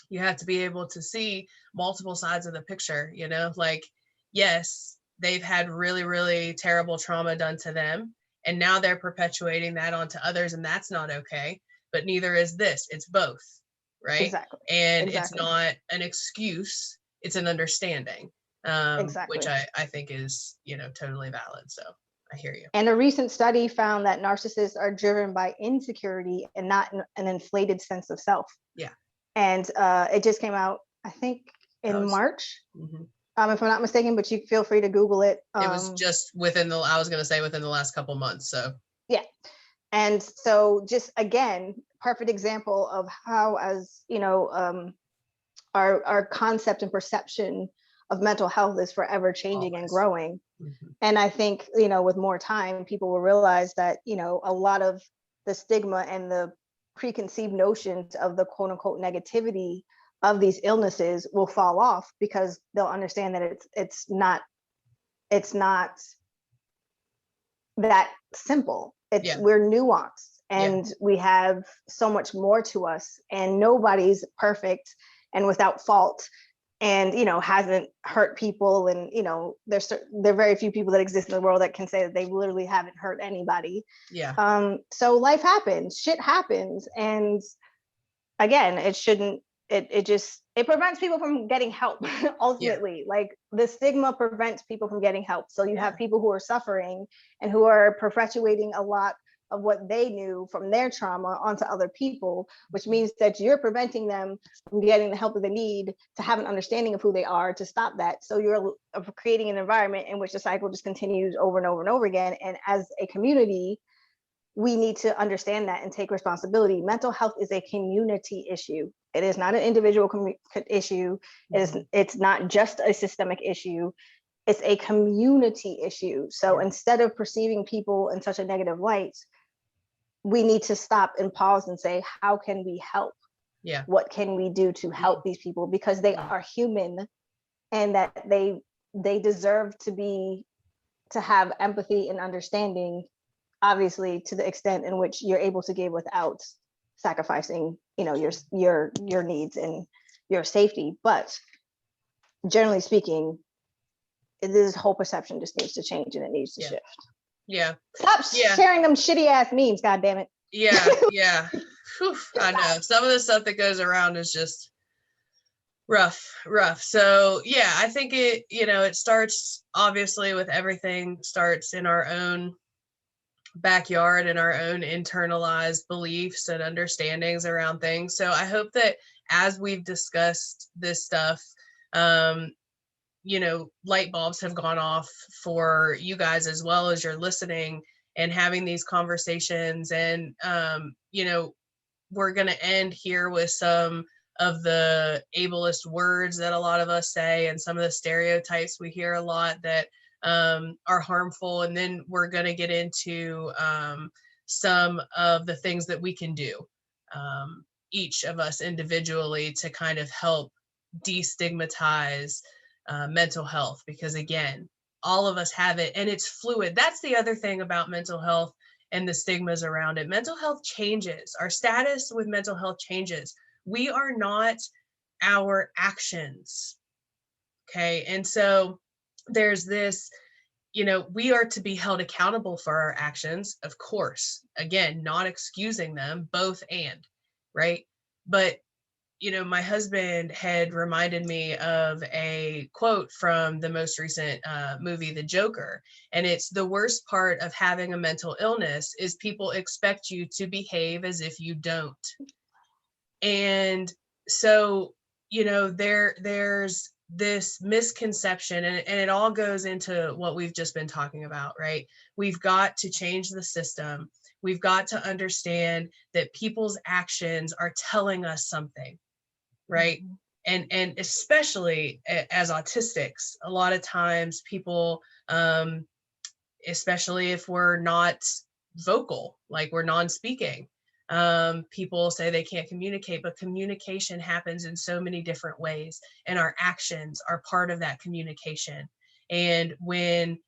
you have to be able to see multiple sides of the picture, you know, like, yes, they've had really, really terrible trauma done to them, and now they're perpetuating that onto others, and that's not okay. But neither is this. It's both, right? Exactly. And it's not an excuse, it's an understanding, which I think is, you know, totally valid. So I hear you. And a recent study found that narcissists are driven by insecurity and not an inflated sense of self. Yeah. And it just came out, I think, in March, if I'm not mistaken, but you feel free to Google it. It was just within I was going to say within the last couple months. So yeah. And so just, again, perfect example of how, as you know, our concept and perception of mental health is forever changing and growing. And I think, you know, with more time, people will realize that, you know, a lot of the stigma and the preconceived notions of the quote unquote negativity of these illnesses will fall off, because they'll understand that it's not that simple. We're nuanced, and we have so much more to us, and nobody's perfect and without fault, and, you know, hasn't hurt people. And, you know, there are very few people that exist in the world that can say that they literally haven't hurt anybody. Yeah. So life happens, shit happens. And again, it prevents people from getting help. Ultimately, like, the stigma prevents people from getting help. So you have people who are suffering and who are perpetuating a lot of what they knew from their trauma onto other people, which means that you're preventing them from getting the help that they need to have an understanding of who they are, to stop that. So you're creating an environment in which the cycle just continues over and over and over again. And as a community, we need to understand that and take responsibility. Mental health is a community issue. It is not an individual issue. It's not just a systemic issue. It's a community issue. So instead of perceiving people in such a negative light, we need to stop and pause and say, how can we help? Yeah. What can we do to help these people? Because they are human, and that they deserve to have empathy and understanding, obviously, to the extent in which you're able to give without sacrificing, you know, your needs and your safety. But generally speaking, this whole perception just needs to change, and it needs to shift. Yeah. Stop sharing them shitty ass memes, god damn it. Yeah. Whew, I know. Some of the stuff that goes around is just rough. So yeah, I think it starts obviously with everything starts in our own backyard and our own internalized beliefs and understandings around things. So I hope that as we've discussed this stuff, light bulbs have gone off for you guys as well as you're listening and having these conversations. And, we're going to end here with some of the ableist words that a lot of us say and some of the stereotypes we hear a lot that are harmful. And then we're going to get into some of the things that we can do, each of us individually, to kind of help destigmatize mental health, because again, all of us have it and it's fluid. That's the other thing about mental health and the stigmas around it. Mental health changes. Our status with mental health changes. We are not our actions. Okay. And so there's this, we are to be held accountable for our actions, of course. Again, not excusing them, both and, right? But my husband had reminded me of a quote from the most recent movie, The Joker. And it's, the worst part of having a mental illness is people expect you to behave as if you don't. And so, there's this misconception, and it all goes into what we've just been talking about, right? We've got to change the system. We've got to understand that people's actions are telling us something. Right. And especially as autistics, a lot of times people, especially if we're not vocal, like we're non-speaking, people say they can't communicate, but communication happens in so many different ways, and our actions are part of that communication. And when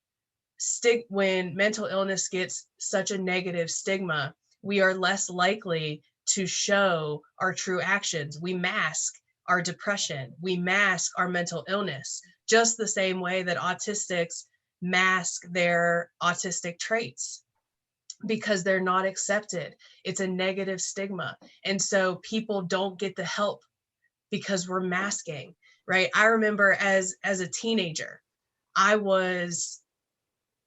mental illness gets such a negative stigma, we are less likely to show our true actions. We mask our depression. We mask our mental illness, just the same way that autistics mask their autistic traits, because they're not accepted. It's a negative stigma. And so people don't get the help because we're masking, right? I remember as a teenager, I was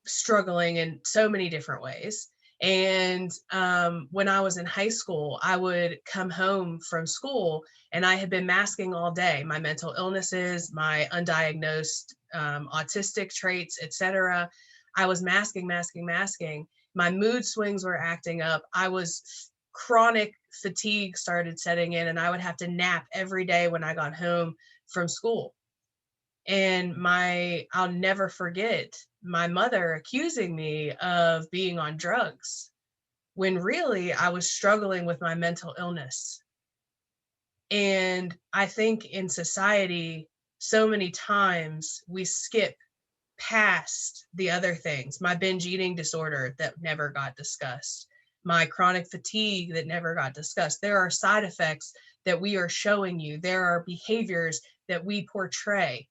struggling in so many different ways. And when I was in high school, I would come home from school and I had been masking all day my mental illnesses, my undiagnosed autistic traits, etc. I was masking. My mood swings were acting up. Chronic fatigue started setting in, and I would have to nap every day when I got home from school. And I'll never forget my mother accusing me of being on drugs, when really I was struggling with my mental illness. And I think in society, so many times we skip past the other things. My binge eating disorder that never got discussed, my chronic fatigue that never got discussed. There are side effects that we are showing you. There are behaviors that we portray.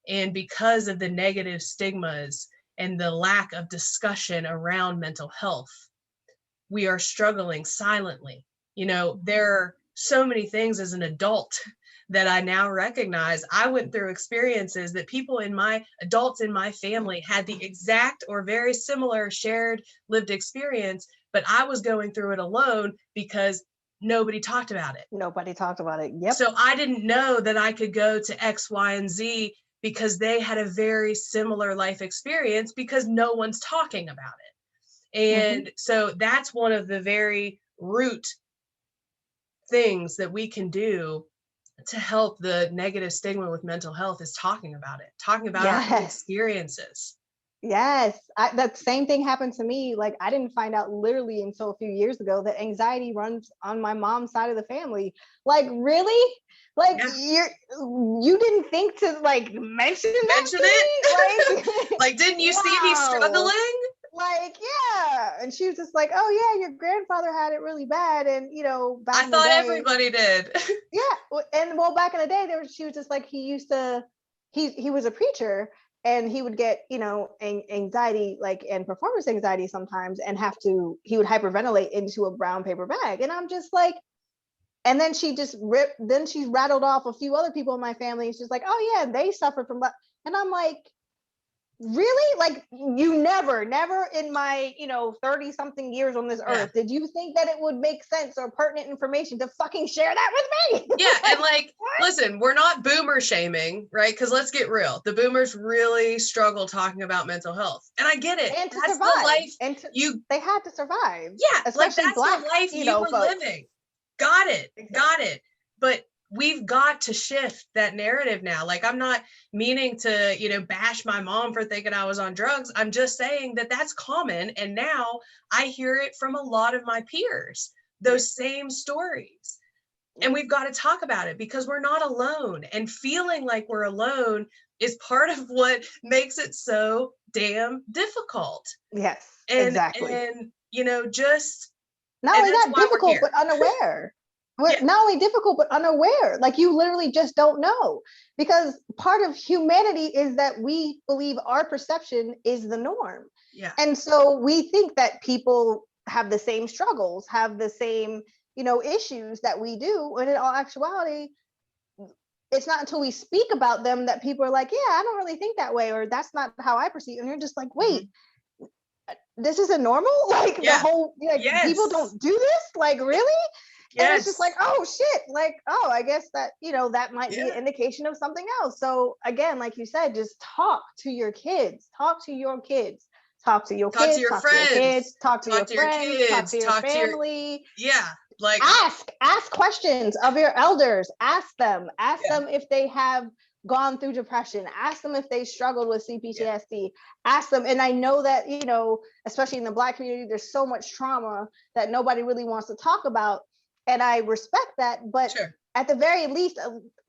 And because of the negative stigmas and the lack of discussion around mental health, we are struggling silently. There are so many things as an adult that I now recognize. I went through experiences that adults in my family had the exact or very similar shared lived experience, but I was going through it alone because nobody talked about it. Yep. So I didn't know that I could go to X, Y, and Z because they had a very similar life experience, because no one's talking about it. And so that's one of the very root things that we can do to help the negative stigma with mental health, is talking about our experiences. Yes, that same thing happened to me. Like, I didn't find out literally until a few years ago that anxiety runs on my mom's side of the family. Like, really? Like, you didn't think to like mention it? Like, didn't you see me struggling? Like, yeah. And she was just like, oh yeah, your grandfather had it really bad. And back I thought everybody did. Yeah. And back in the day, she was just like, he was a preacher. and he would get, you know, anxiety, like, and performance anxiety sometimes, and he would hyperventilate into a brown paper bag. And I'm just like, and then she rattled off a few other people in my family. She's like, oh yeah, they suffered from, and I'm like, really? Like, you never in my, you know, 30 something years on this earth, did you think that it would make sense or pertinent information to fucking share that with me? Yeah. And like, listen, we're not boomer shaming, right? Because let's get real. The boomers really struggle talking about mental health. And I get it. And to that's survive. The life they had to survive. Yeah. Especially like that's Black, the life you were folks. living. Got it. Exactly. Got it. But we've got to shift that narrative now. Like, I'm not meaning to, you know, bash my mom for thinking I was on drugs. I'm just saying that that's common. And now I hear it from a lot of my peers, those same stories. And we've got to talk about it because we're not alone. And feeling like we're alone is part of what makes it so damn difficult. Yes, and, exactly. And, you know, just not only that, difficult, but unaware. Not only difficult, but unaware. Like, you literally just don't know, because part of humanity is that we believe our perception is the norm. Yeah. And so we think that people have the same struggles, have the same, you know, issues that we do, when in all actuality, it's not until we speak about them that people are like, yeah, I don't really think that way, or that's not how I perceive. And you're just like, wait, this isn't normal? Like, the whole, like, people don't do this? Like, really? And it's just like, oh shit, like, oh, I guess that, you know, that might be an indication of something else. So again, like you said, just talk to your kids, talk to your kids, talk to your kids, talk to your kids, talk to your friends, talk to your family. Like, ask questions of your elders. Ask them if they have gone through depression. Ask them if they struggled with CPTSD. Ask them. And I know that, you know, especially in the Black community, there's so much trauma that nobody really wants to talk about. And I respect that, but at the very least,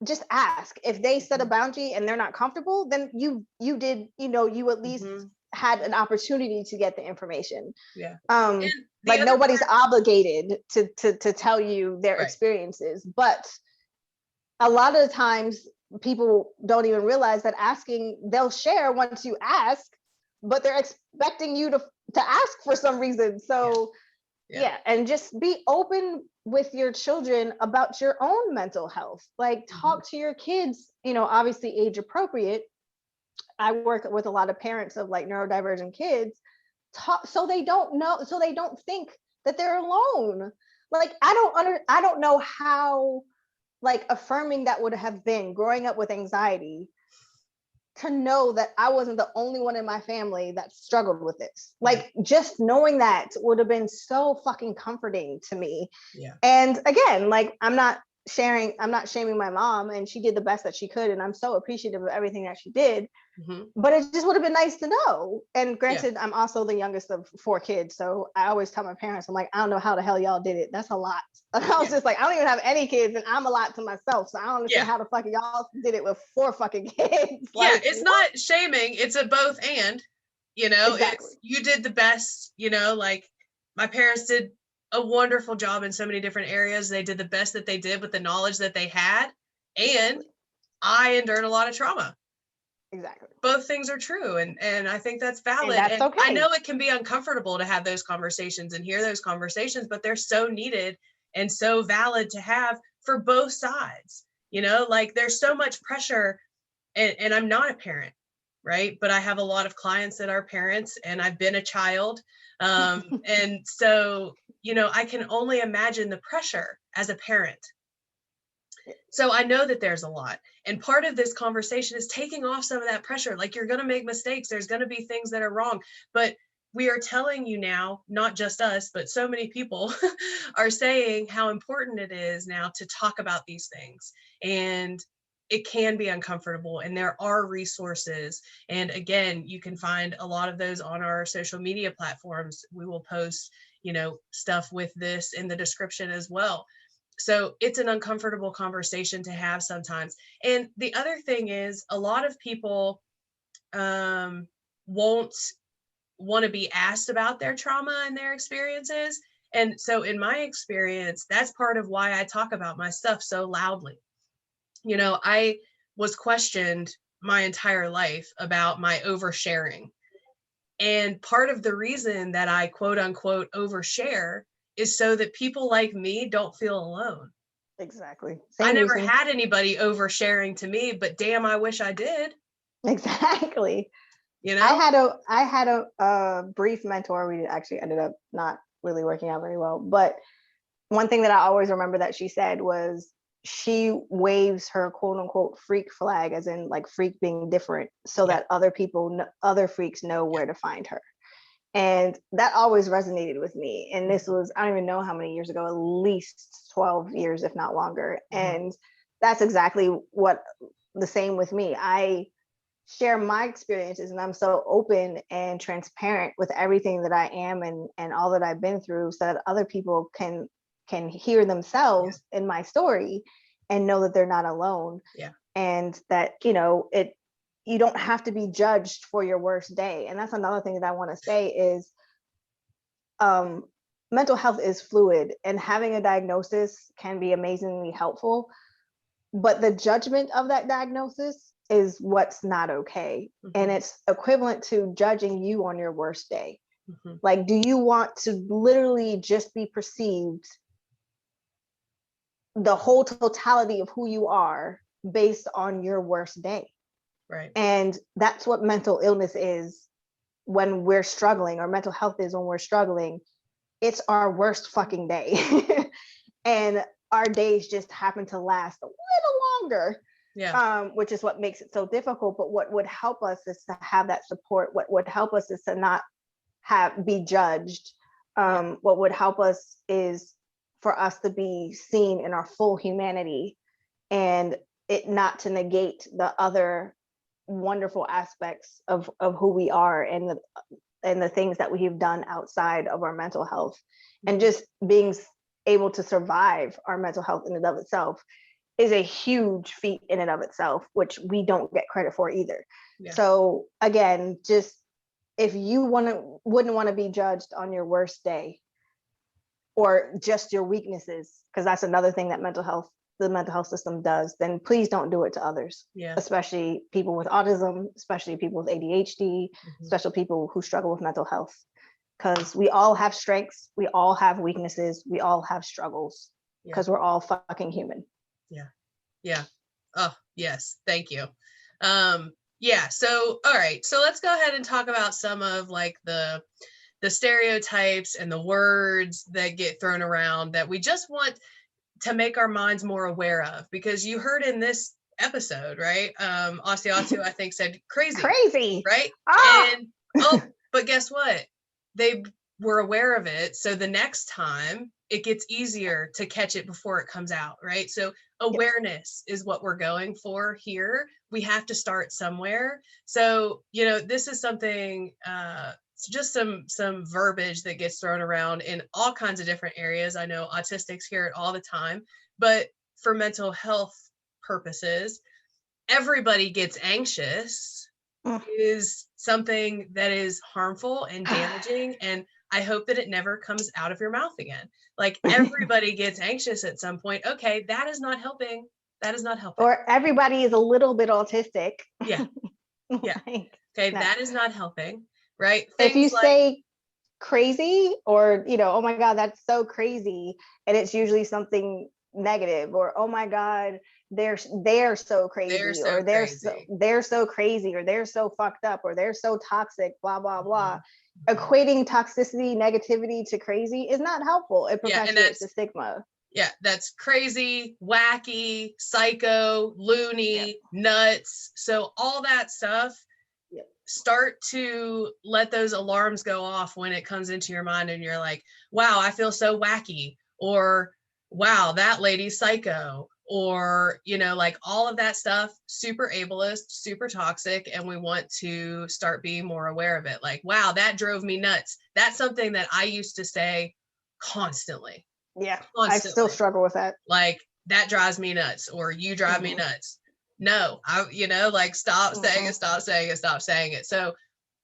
just ask. If they set a boundary and they're not comfortable, then you did, you know, you at least had an opportunity to get the information. Like, nobody's obligated to tell you their experiences, but a lot of the times people don't even realize that asking, they'll share once you ask, but they're expecting you to ask for some reason. So and just be open with your children about your own mental health. Like, talk to your kids, you know, obviously age appropriate. I work with a lot of parents of like neurodivergent kids, so they don't think that they're alone. Like, I don't know how, like, affirming that would have been growing up with anxiety, to know that I wasn't the only one in my family that struggled with this. Like, just knowing that would have been so fucking comforting to me. And again, like, I'm not shaming my mom, and she did the best that she could, and I'm so appreciative of everything that she did. But it just would have been nice to know. And granted, I'm also the youngest of 4 kids, so I always tell my parents, I'm like, I don't know how the hell y'all did it. That's a lot. I was just like, I don't even have any kids, and I'm a lot to myself, so I don't understand how the fuck y'all did it with 4 fucking kids. Like, it's not shaming, it's a both and, you know. It's, you did the best, you know. Like, my parents did a wonderful job in so many different areas. They did the best that they did with the knowledge that they had, and I endured a lot of trauma. Both things are true, and I think that's valid. And that's okay. I know it can be uncomfortable to have those conversations and hear those conversations, but they're so needed and so valid to have for both sides. You know, like, there's so much pressure, and I'm not a parent, right? But I have a lot of clients that are parents, and I've been a child. And so, you know, I can only imagine the pressure as a parent. So I know that there's a lot. And part of this conversation is taking off some of that pressure. Like, you're going to make mistakes. There's going to be things that are wrong. But we are telling you now, not just us, but so many people are saying how important it is now to talk about these things. And it can be uncomfortable, and there are resources. And again, you can find a lot of those on our social media platforms. We will post, you know, stuff with this in the description as well. So it's an uncomfortable conversation to have sometimes. And the other thing is, a lot of people won't want to be asked about their trauma and their experiences. And so in my experience, that's part of why I talk about my stuff so loudly. You know, I was questioned my entire life about my oversharing. And part of the reason that I quote unquote overshare is so that people like me don't feel alone. Exactly. I Same never reason. had anybody oversharing to me, but damn, I wish I did. Exactly. You know? I had a brief mentor. We actually ended up not really working out very well. But one thing that I always remember that she said was she waves her quote unquote freak flag, as in like freak being different, so that other people, other freaks know where to find her. And that always resonated with me. And this was, I don't even know how many years ago, at least 12 years, if not longer. And that's exactly what the same with me. I share my experiences and I'm so open and transparent with everything that I am and all that I've been through, so that other people can hear themselves in my story and know that they're not alone. And that, you know, you don't have to be judged for your worst day. And that's another thing that I want to say is mental health is fluid, and having a diagnosis can be amazingly helpful, but the judgment of that diagnosis is what's not okay. And it's equivalent to judging you on your worst day. Like, do you want to literally just be perceived the whole totality of who you are based on your worst day? Right. And that's what mental illness is when we're struggling, or mental health is when we're struggling. It's our worst fucking day. And our days just happen to last a little longer. Which is what makes it so difficult. But what would help us is to have that support. What would help us is to not be judged. What would help us is for us to be seen in our full humanity, and it not to negate the other wonderful aspects of who we are, and the things that we have done outside of our mental health. And just being able to survive our mental health in and of itself is a huge feat in and of itself, which we don't get credit for either. So again, just if you wouldn't want to be judged on your worst day, or just your weaknesses, because that's another thing that the mental health system does, then please don't do it to others. Especially people with autism, especially people with ADHD, especially people who struggle with mental health. Because we all have strengths, we all have weaknesses, we all have struggles, because we're all fucking human. Oh, yes. Thank you. So, all right. So let's go ahead and talk about some of like the stereotypes and the words that get thrown around that we just want to make our minds more aware of, because you heard in this episode, right? Asiatu, I think, said crazy, right? And but guess what? They were aware of it. So the next time it gets easier to catch it before it comes out, right? So awareness is what we're going for here. We have to start somewhere. So, you know, this is something, just some verbiage that gets thrown around in all kinds of different areas. I know autistics hear it all the time, but for mental health purposes, everybody gets anxious is something that is harmful and damaging. And I hope that it never comes out of your mouth again. Like, everybody gets anxious at some point. Okay, that is not helping. That is not helping. Or everybody is a little bit autistic. Okay, No. that is not helping, right? If you say crazy, or, you know, oh my God, that's so crazy, and it's usually something negative, or oh my God, they're so crazy, or they're so crazy, or they're so fucked up, or they're so toxic, blah blah blah. Equating toxicity, negativity to crazy is not helpful. It perpetuates the stigma. That's crazy, wacky, psycho, loony, nuts. So all that stuff, start to let those alarms go off when it comes into your mind and you're like, wow, I feel so wacky, or wow, that lady's psycho, or, you know, like all of that stuff, super ableist, super toxic. And we want to start being more aware of it. Like, wow, that drove me nuts. That's something that I used to say constantly. I still struggle with that. Like, that drives me nuts, or you drive me nuts. No, stop saying it. So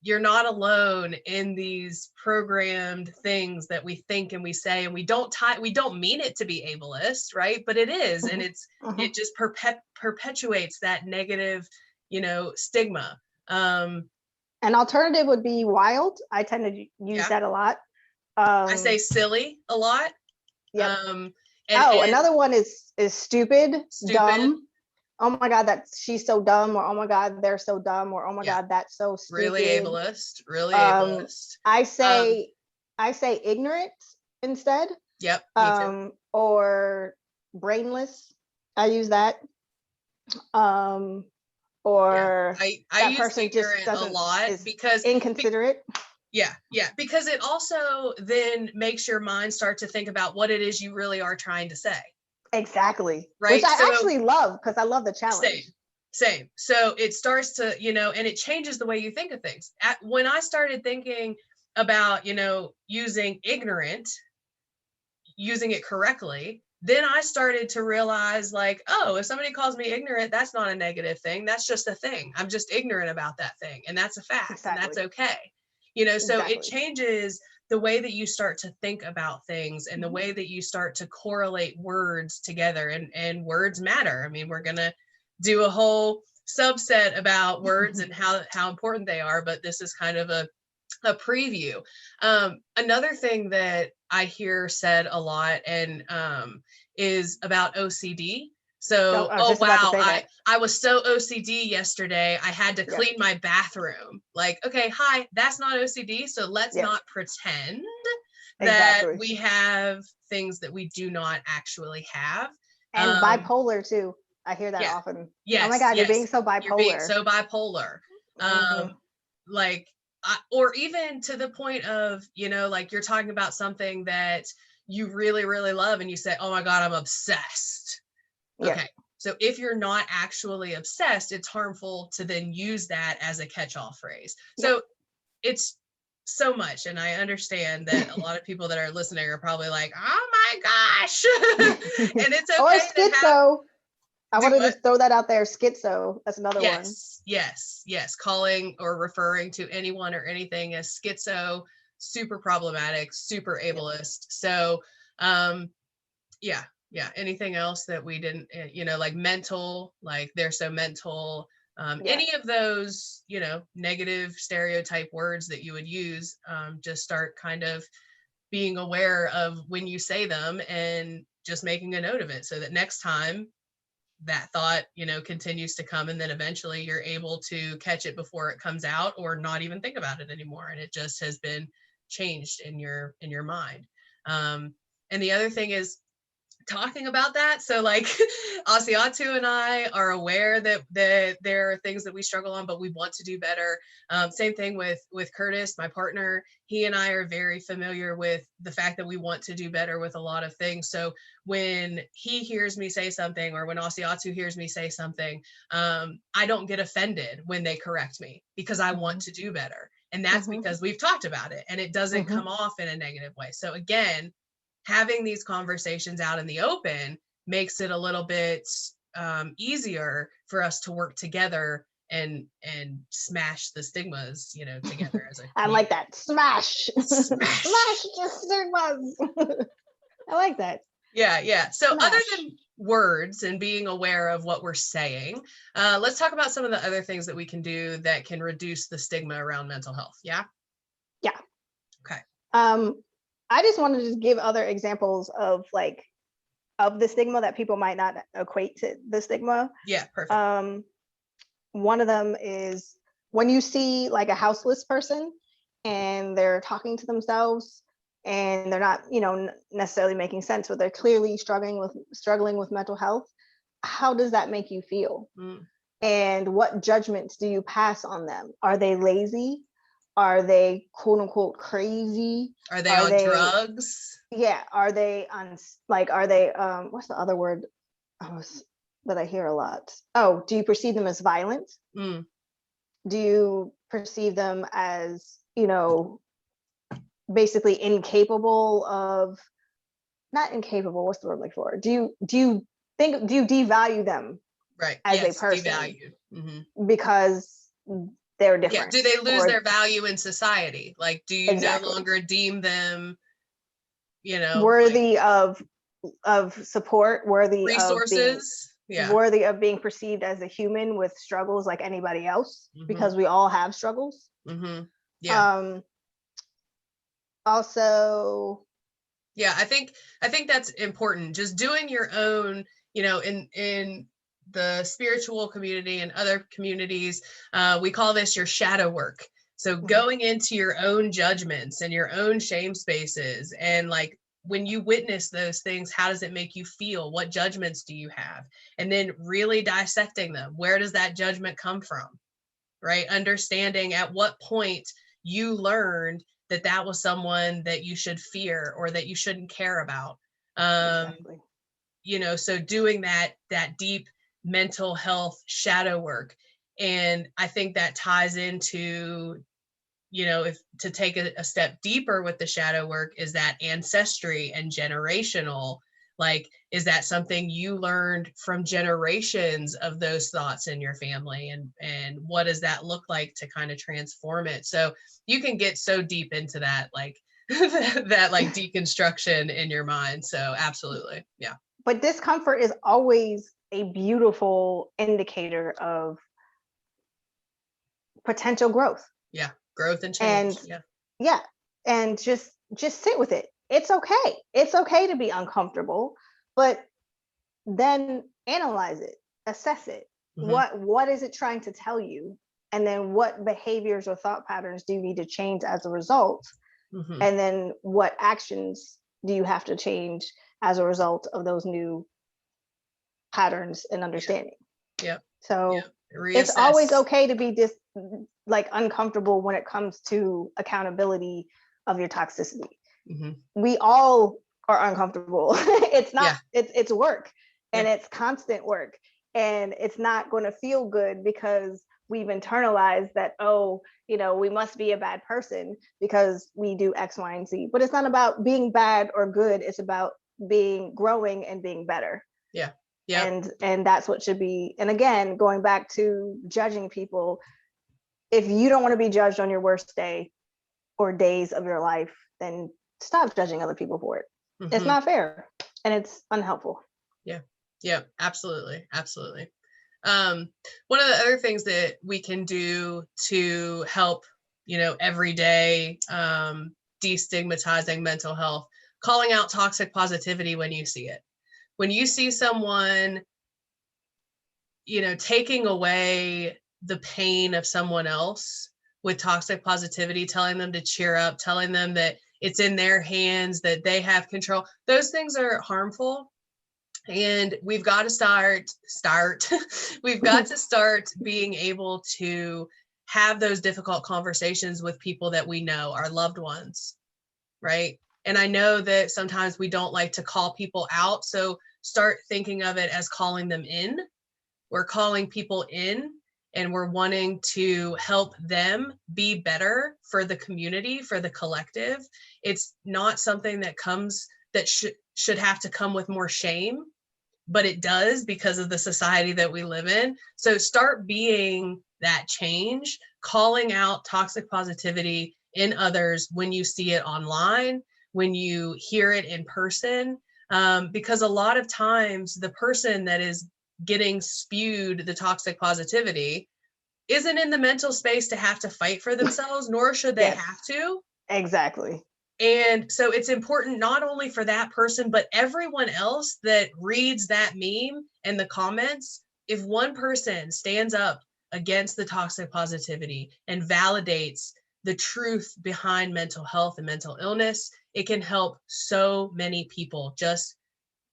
you're not alone in these programmed things that we think and we say, and we don't mean it to be ableist, right? But it is, and it just perpetuates that negative, stigma. An alternative would be wild. I tend to use that a lot. I say silly a lot. Yep. And another one is stupid, dumb. Oh my God, she's so dumb, or oh my God, they're so dumb, or oh my God, that's so stupid. Really ableist. Really ableist. I say ignorant instead. Yep. Me too. Or brainless. I use that. Or I use ignorant a lot because inconsiderate. Yeah, because it also then makes your mind start to think about what it is you really are trying to say. Exactly. Right. Which I actually love, because I love the challenge. Same. So it starts to, and it changes the way you think of things. When I started thinking about, using ignorant, using it correctly, then I started to realize, like, oh, if somebody calls me ignorant, that's not a negative thing. That's just a thing. I'm just ignorant about that thing. And that's a fact. Exactly. And that's okay. So it changes the way that you start to think about things, and the way that you start to correlate words together, and words matter. I mean, we're going to do a whole subset about words and how important they are, but this is kind of a preview. Another thing that I hear said a lot, and is about OCD. So, I was so OCD yesterday, I had to clean my bathroom. Like, okay, hi, that's not OCD. So let's not pretend that we have things that we do not actually have. And bipolar too. I hear that often. Yes. Oh my God, you're being so bipolar. You're being so bipolar. Like, or even to the point of, like, you're talking about something that you really, really love, and you say, oh my God, I'm obsessed. Okay. So if you're not actually obsessed, it's harmful to then use that as a catch-all phrase. So it's so much. And I understand that a lot of people that are listening are probably like, oh my gosh. And it's okay. Or schizo. I wanted to throw that out there. Schizo. That's another one. Yes. Calling or referring to anyone or anything as schizo, super problematic, super ableist. So, anything else that we didn't, like mental, like they're so mental, any of those, negative stereotype words that you would use, just start kind of being aware of when you say them, and just making a note of it, so that next time that thought, continues to come, and then eventually you're able to catch it before it comes out, or not even think about it anymore. And it just has been changed in your mind. And the other thing is talking about that. So like Asiatu and I are aware that there are things that we struggle on, but we want to do better. Same thing with Curtis, my partner. He and I are very familiar with the fact that we want to do better with a lot of things. So when he hears me say something, or when Asiatu hears me say something, I don't get offended when they correct me, because I want to do better. And that's because we've talked about it, and it doesn't come off in a negative way. So again, having these conversations out in the open makes it a little bit easier for us to work together and smash the stigmas, together as a community. I like that. Smash the stigmas. I like that. Yeah. So other than words and being aware of what we're saying, let's talk about some of the other things that we can do that can reduce the stigma around mental health. Yeah. Okay. I just wanted to give other examples of the stigma that people might not equate to the stigma. Yeah, perfect. One of them is when you see like a houseless person and they're talking to themselves, and they're not, necessarily making sense, but they're clearly struggling with mental health. How does that make you feel? And what judgments do you pass on them? Are they lazy? Are they quote unquote crazy? Are they on drugs? Yeah. Are they on what's the other word that I hear a lot? Oh, do you perceive them as violent? Do you perceive them as, basically incapable of, not incapable, what's the word like for? Do you devalue them as a person? Devalued. Because they're different. Do they lose their value in society? Like, do you no longer deem them, worthy of support, worthy resources? worthy of being perceived as a human with struggles like anybody else, because we all have struggles. Also, I think that's important. Just doing your own, in the spiritual community and other communities, we call this your shadow work. So going into your own judgments and your own shame spaces, and like when you witness those things, how does it make you feel? What judgments do you have? And then really dissecting them. Where does that judgment come from? Right? Understanding at what point you learned that that was someone that you should fear or that you shouldn't care about. exactly. So doing that deep mental health shadow work. And I think that ties into, if to take a step deeper with the shadow work, is that ancestry and generational. Like, is that something you learned from generations of those thoughts in your family? And what does that look like to kind of transform it? So you can get so deep into that, like that like deconstruction in your mind. So absolutely. Yeah. But discomfort is always a beautiful indicator of potential growth. Yeah. Growth and change. And just sit with it. It's okay. It's okay to be uncomfortable, but then analyze it, assess it. What is it trying to tell you? And then what behaviors or thought patterns do you need to change as a result? And then what actions do you have to change as a result of those new patterns and understanding? So it's always okay to be like uncomfortable when it comes to accountability of your toxicity. We all are uncomfortable. It's not, it's work, and it's constant work, and it's not going to feel good because we've internalized that, we must be a bad person because we do X, Y, and Z. But it's not about being bad or good. It's about growing and being better. And that's what should be. And again, going back to judging people, if you don't want to be judged on your worst day or days of your life, then stop judging other people for it. It's not fair, and it's unhelpful. Yeah, absolutely. One of the other things that we can do to help, every day, destigmatizing mental health, calling out toxic positivity when you see it. When you see someone, taking away the pain of someone else with toxic positivity, telling them to cheer up, telling them that it's in their hands, that they have control, those things are harmful. And we've got to start we've got to start being able to have those difficult conversations with people that we know, our loved ones, right? And I know that sometimes we don't like to call people out, so start thinking of it as calling them in. We're calling people in, and we're wanting to help them be better for the community, for the collective. It's not something that should have to come with more shame, but it does because of the society that we live in. So start being that change, calling out toxic positivity in others when you see it online, when you hear it in person, because a lot of times the person that is getting spewed the toxic positivity isn't in the mental space to have to fight for themselves, nor should they have to. Exactly. And so it's important not only for that person, but everyone else that reads that meme and the comments. If one person stands up against the toxic positivity and validates the truth behind mental health and mental illness, it can help so many people just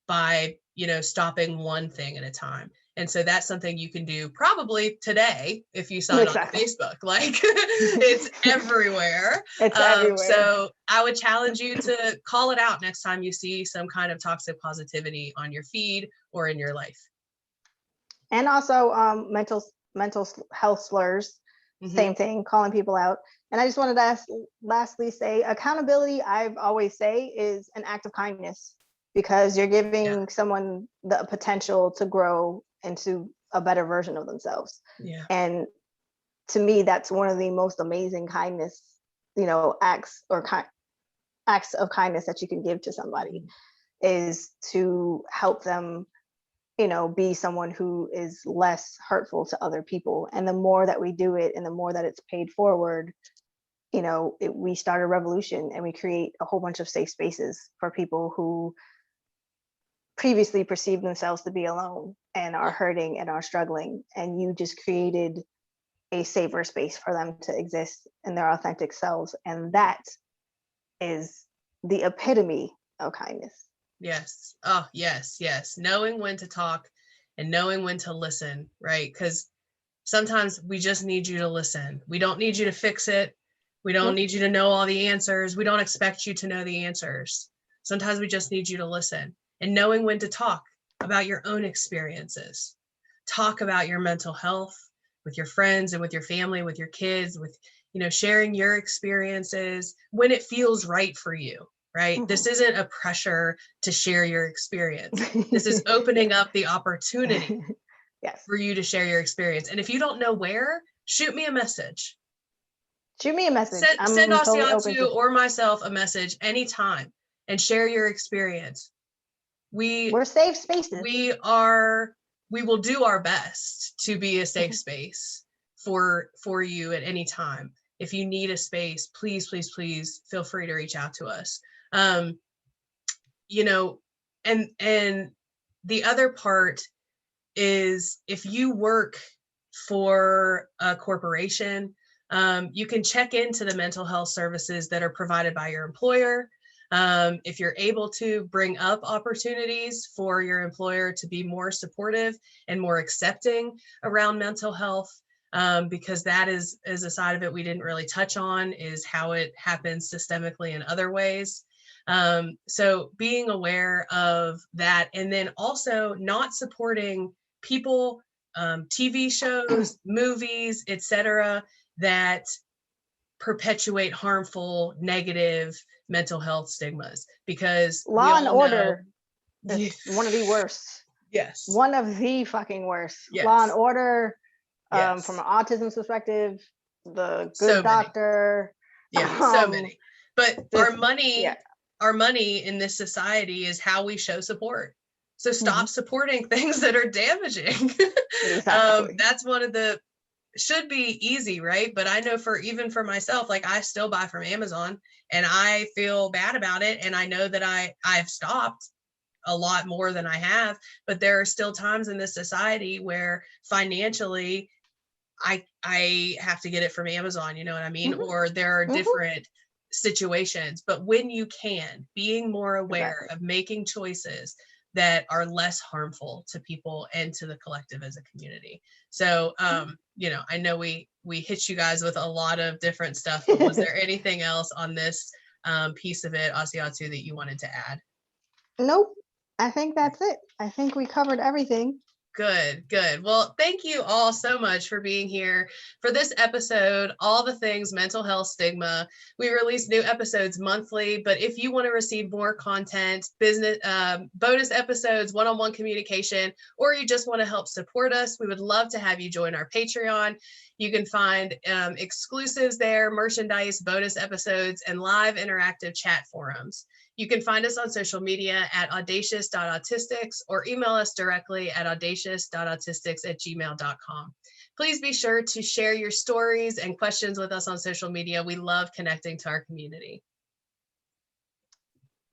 by, stopping one thing at a time. And so that's something you can do probably today if you sign on to Facebook. Like it's everywhere. It's everywhere. So I would challenge you to call it out next time you see some kind of toxic positivity on your feed or in your life. And also mental health slurs, same thing, calling people out. And I just wanted to lastly say, accountability, I've always say, is an act of kindness, because you're giving someone the potential to grow into a better version of themselves. And to me, that's one of the most amazing kindness, acts of kindness that you can give to somebody, is to help them be someone who is less hurtful to other people. And the more that we do it and the more that it's paid forward, we start a revolution and we create a whole bunch of safe spaces for people who previously perceived themselves to be alone and are hurting and are struggling. And you just created a safer space for them to exist in their authentic selves. And that is the epitome of kindness. Yes. Oh, yes, yes. Knowing when to talk and knowing when to listen, right? Because sometimes we just need you to listen. We don't need you to fix it. We don't need you to know all the answers. We don't expect you to know the answers. Sometimes we just need you to listen, and knowing when to talk about your own experiences. Talk about your mental health with your friends and with your family, with your kids, with, sharing your experiences when it feels right for you. Right? This isn't a pressure to share your experience. This is opening up the opportunity for you to share your experience. And if you don't know where, shoot me a message. Shoot me a message. Send Asiatu or myself a message anytime and share your experience. We're safe spaces. We will do our best to be a safe space for you at any time. If you need a space, please, please, please feel free to reach out to us. And the other part is, if you work for a corporation, you can check into the mental health services that are provided by your employer. If you're able to bring up opportunities for your employer to be more supportive and more accepting around mental health, because that is a side of it we didn't really touch on, is how it happens systemically in other ways. So being aware of that, and then also not supporting people, TV shows, movies, etc., that perpetuate harmful, negative mental health stigmas, because Law and Order is one of the worst. Yes. One of the fucking worst. Yes. Law and Order, yes. From an autism perspective, The Good So Doctor. So many. But our money in this society is how we show support. So stop supporting things that are damaging. Exactly. That's one of the, should be easy, right? But I know even for myself, like, I still buy from Amazon and I feel bad about it. And I know that I've stopped a lot more than I have, but there are still times in this society where financially I have to get it from Amazon, you know what I mean? Or there are different situations, but when you can, being more aware of making choices that are less harmful to people and to the collective as a community. So, I know we hit you guys with a lot of different stuff, but was there anything else on this piece of it, Asiatu, that you wanted to add? Nope. I think that's it. I think we covered everything. Good. Well, thank you all so much for being here for this episode, All the Things Mental Health Stigma. We release new episodes monthly, but if you want to receive more content, business, bonus episodes, one-on-one communication, or you just want to help support us, we would love to have you join our Patreon. You can find exclusives there, merchandise, bonus episodes, and live interactive chat forums. You can find us on social media at audacious.autistics or email us directly at audacious.autistics@gmail.com. Please be sure to share your stories and questions with us on social media. We love connecting to our community.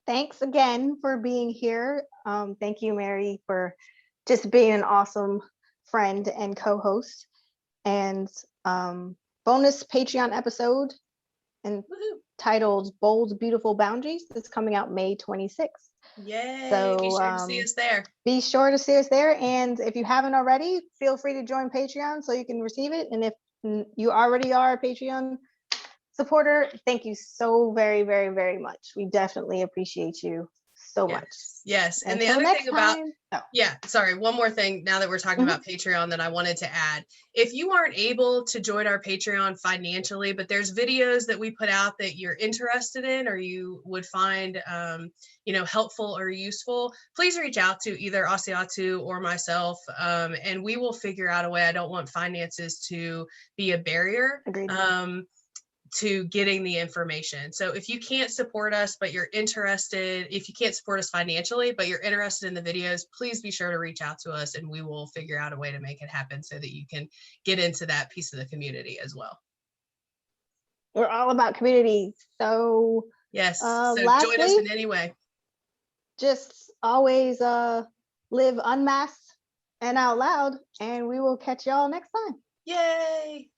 Thanks again for being here. Thank you, Mairi, for just being an awesome friend and co-host. And bonus Patreon episode entitled Bold, Beautiful Boundaries is coming out May 26th. Yay, so be sure to see us there. Be sure to see us there. And if you haven't already, feel free to join Patreon so you can receive it. And if you already are a Patreon supporter, thank you so very, very, very much. We definitely appreciate you so much. Yes. And the other thing about, one more thing now that we're talking about Patreon that I wanted to add. If you aren't able to join our Patreon financially, but there's videos that we put out that you're interested in or you would find helpful or useful, please reach out to either Asiatu or myself, and we will figure out a way. I don't want finances to be a barrier. Agreed. to getting the information. So if you can't support us, but you're interested, if you can't support us financially, but you're interested in the videos, please be sure to reach out to us and we will figure out a way to make it happen so that you can get into that piece of the community as well. We're all about community. So yes, so lastly, join us in any way. Just always live unmasked and out loud, and we will catch y'all next time. Yay!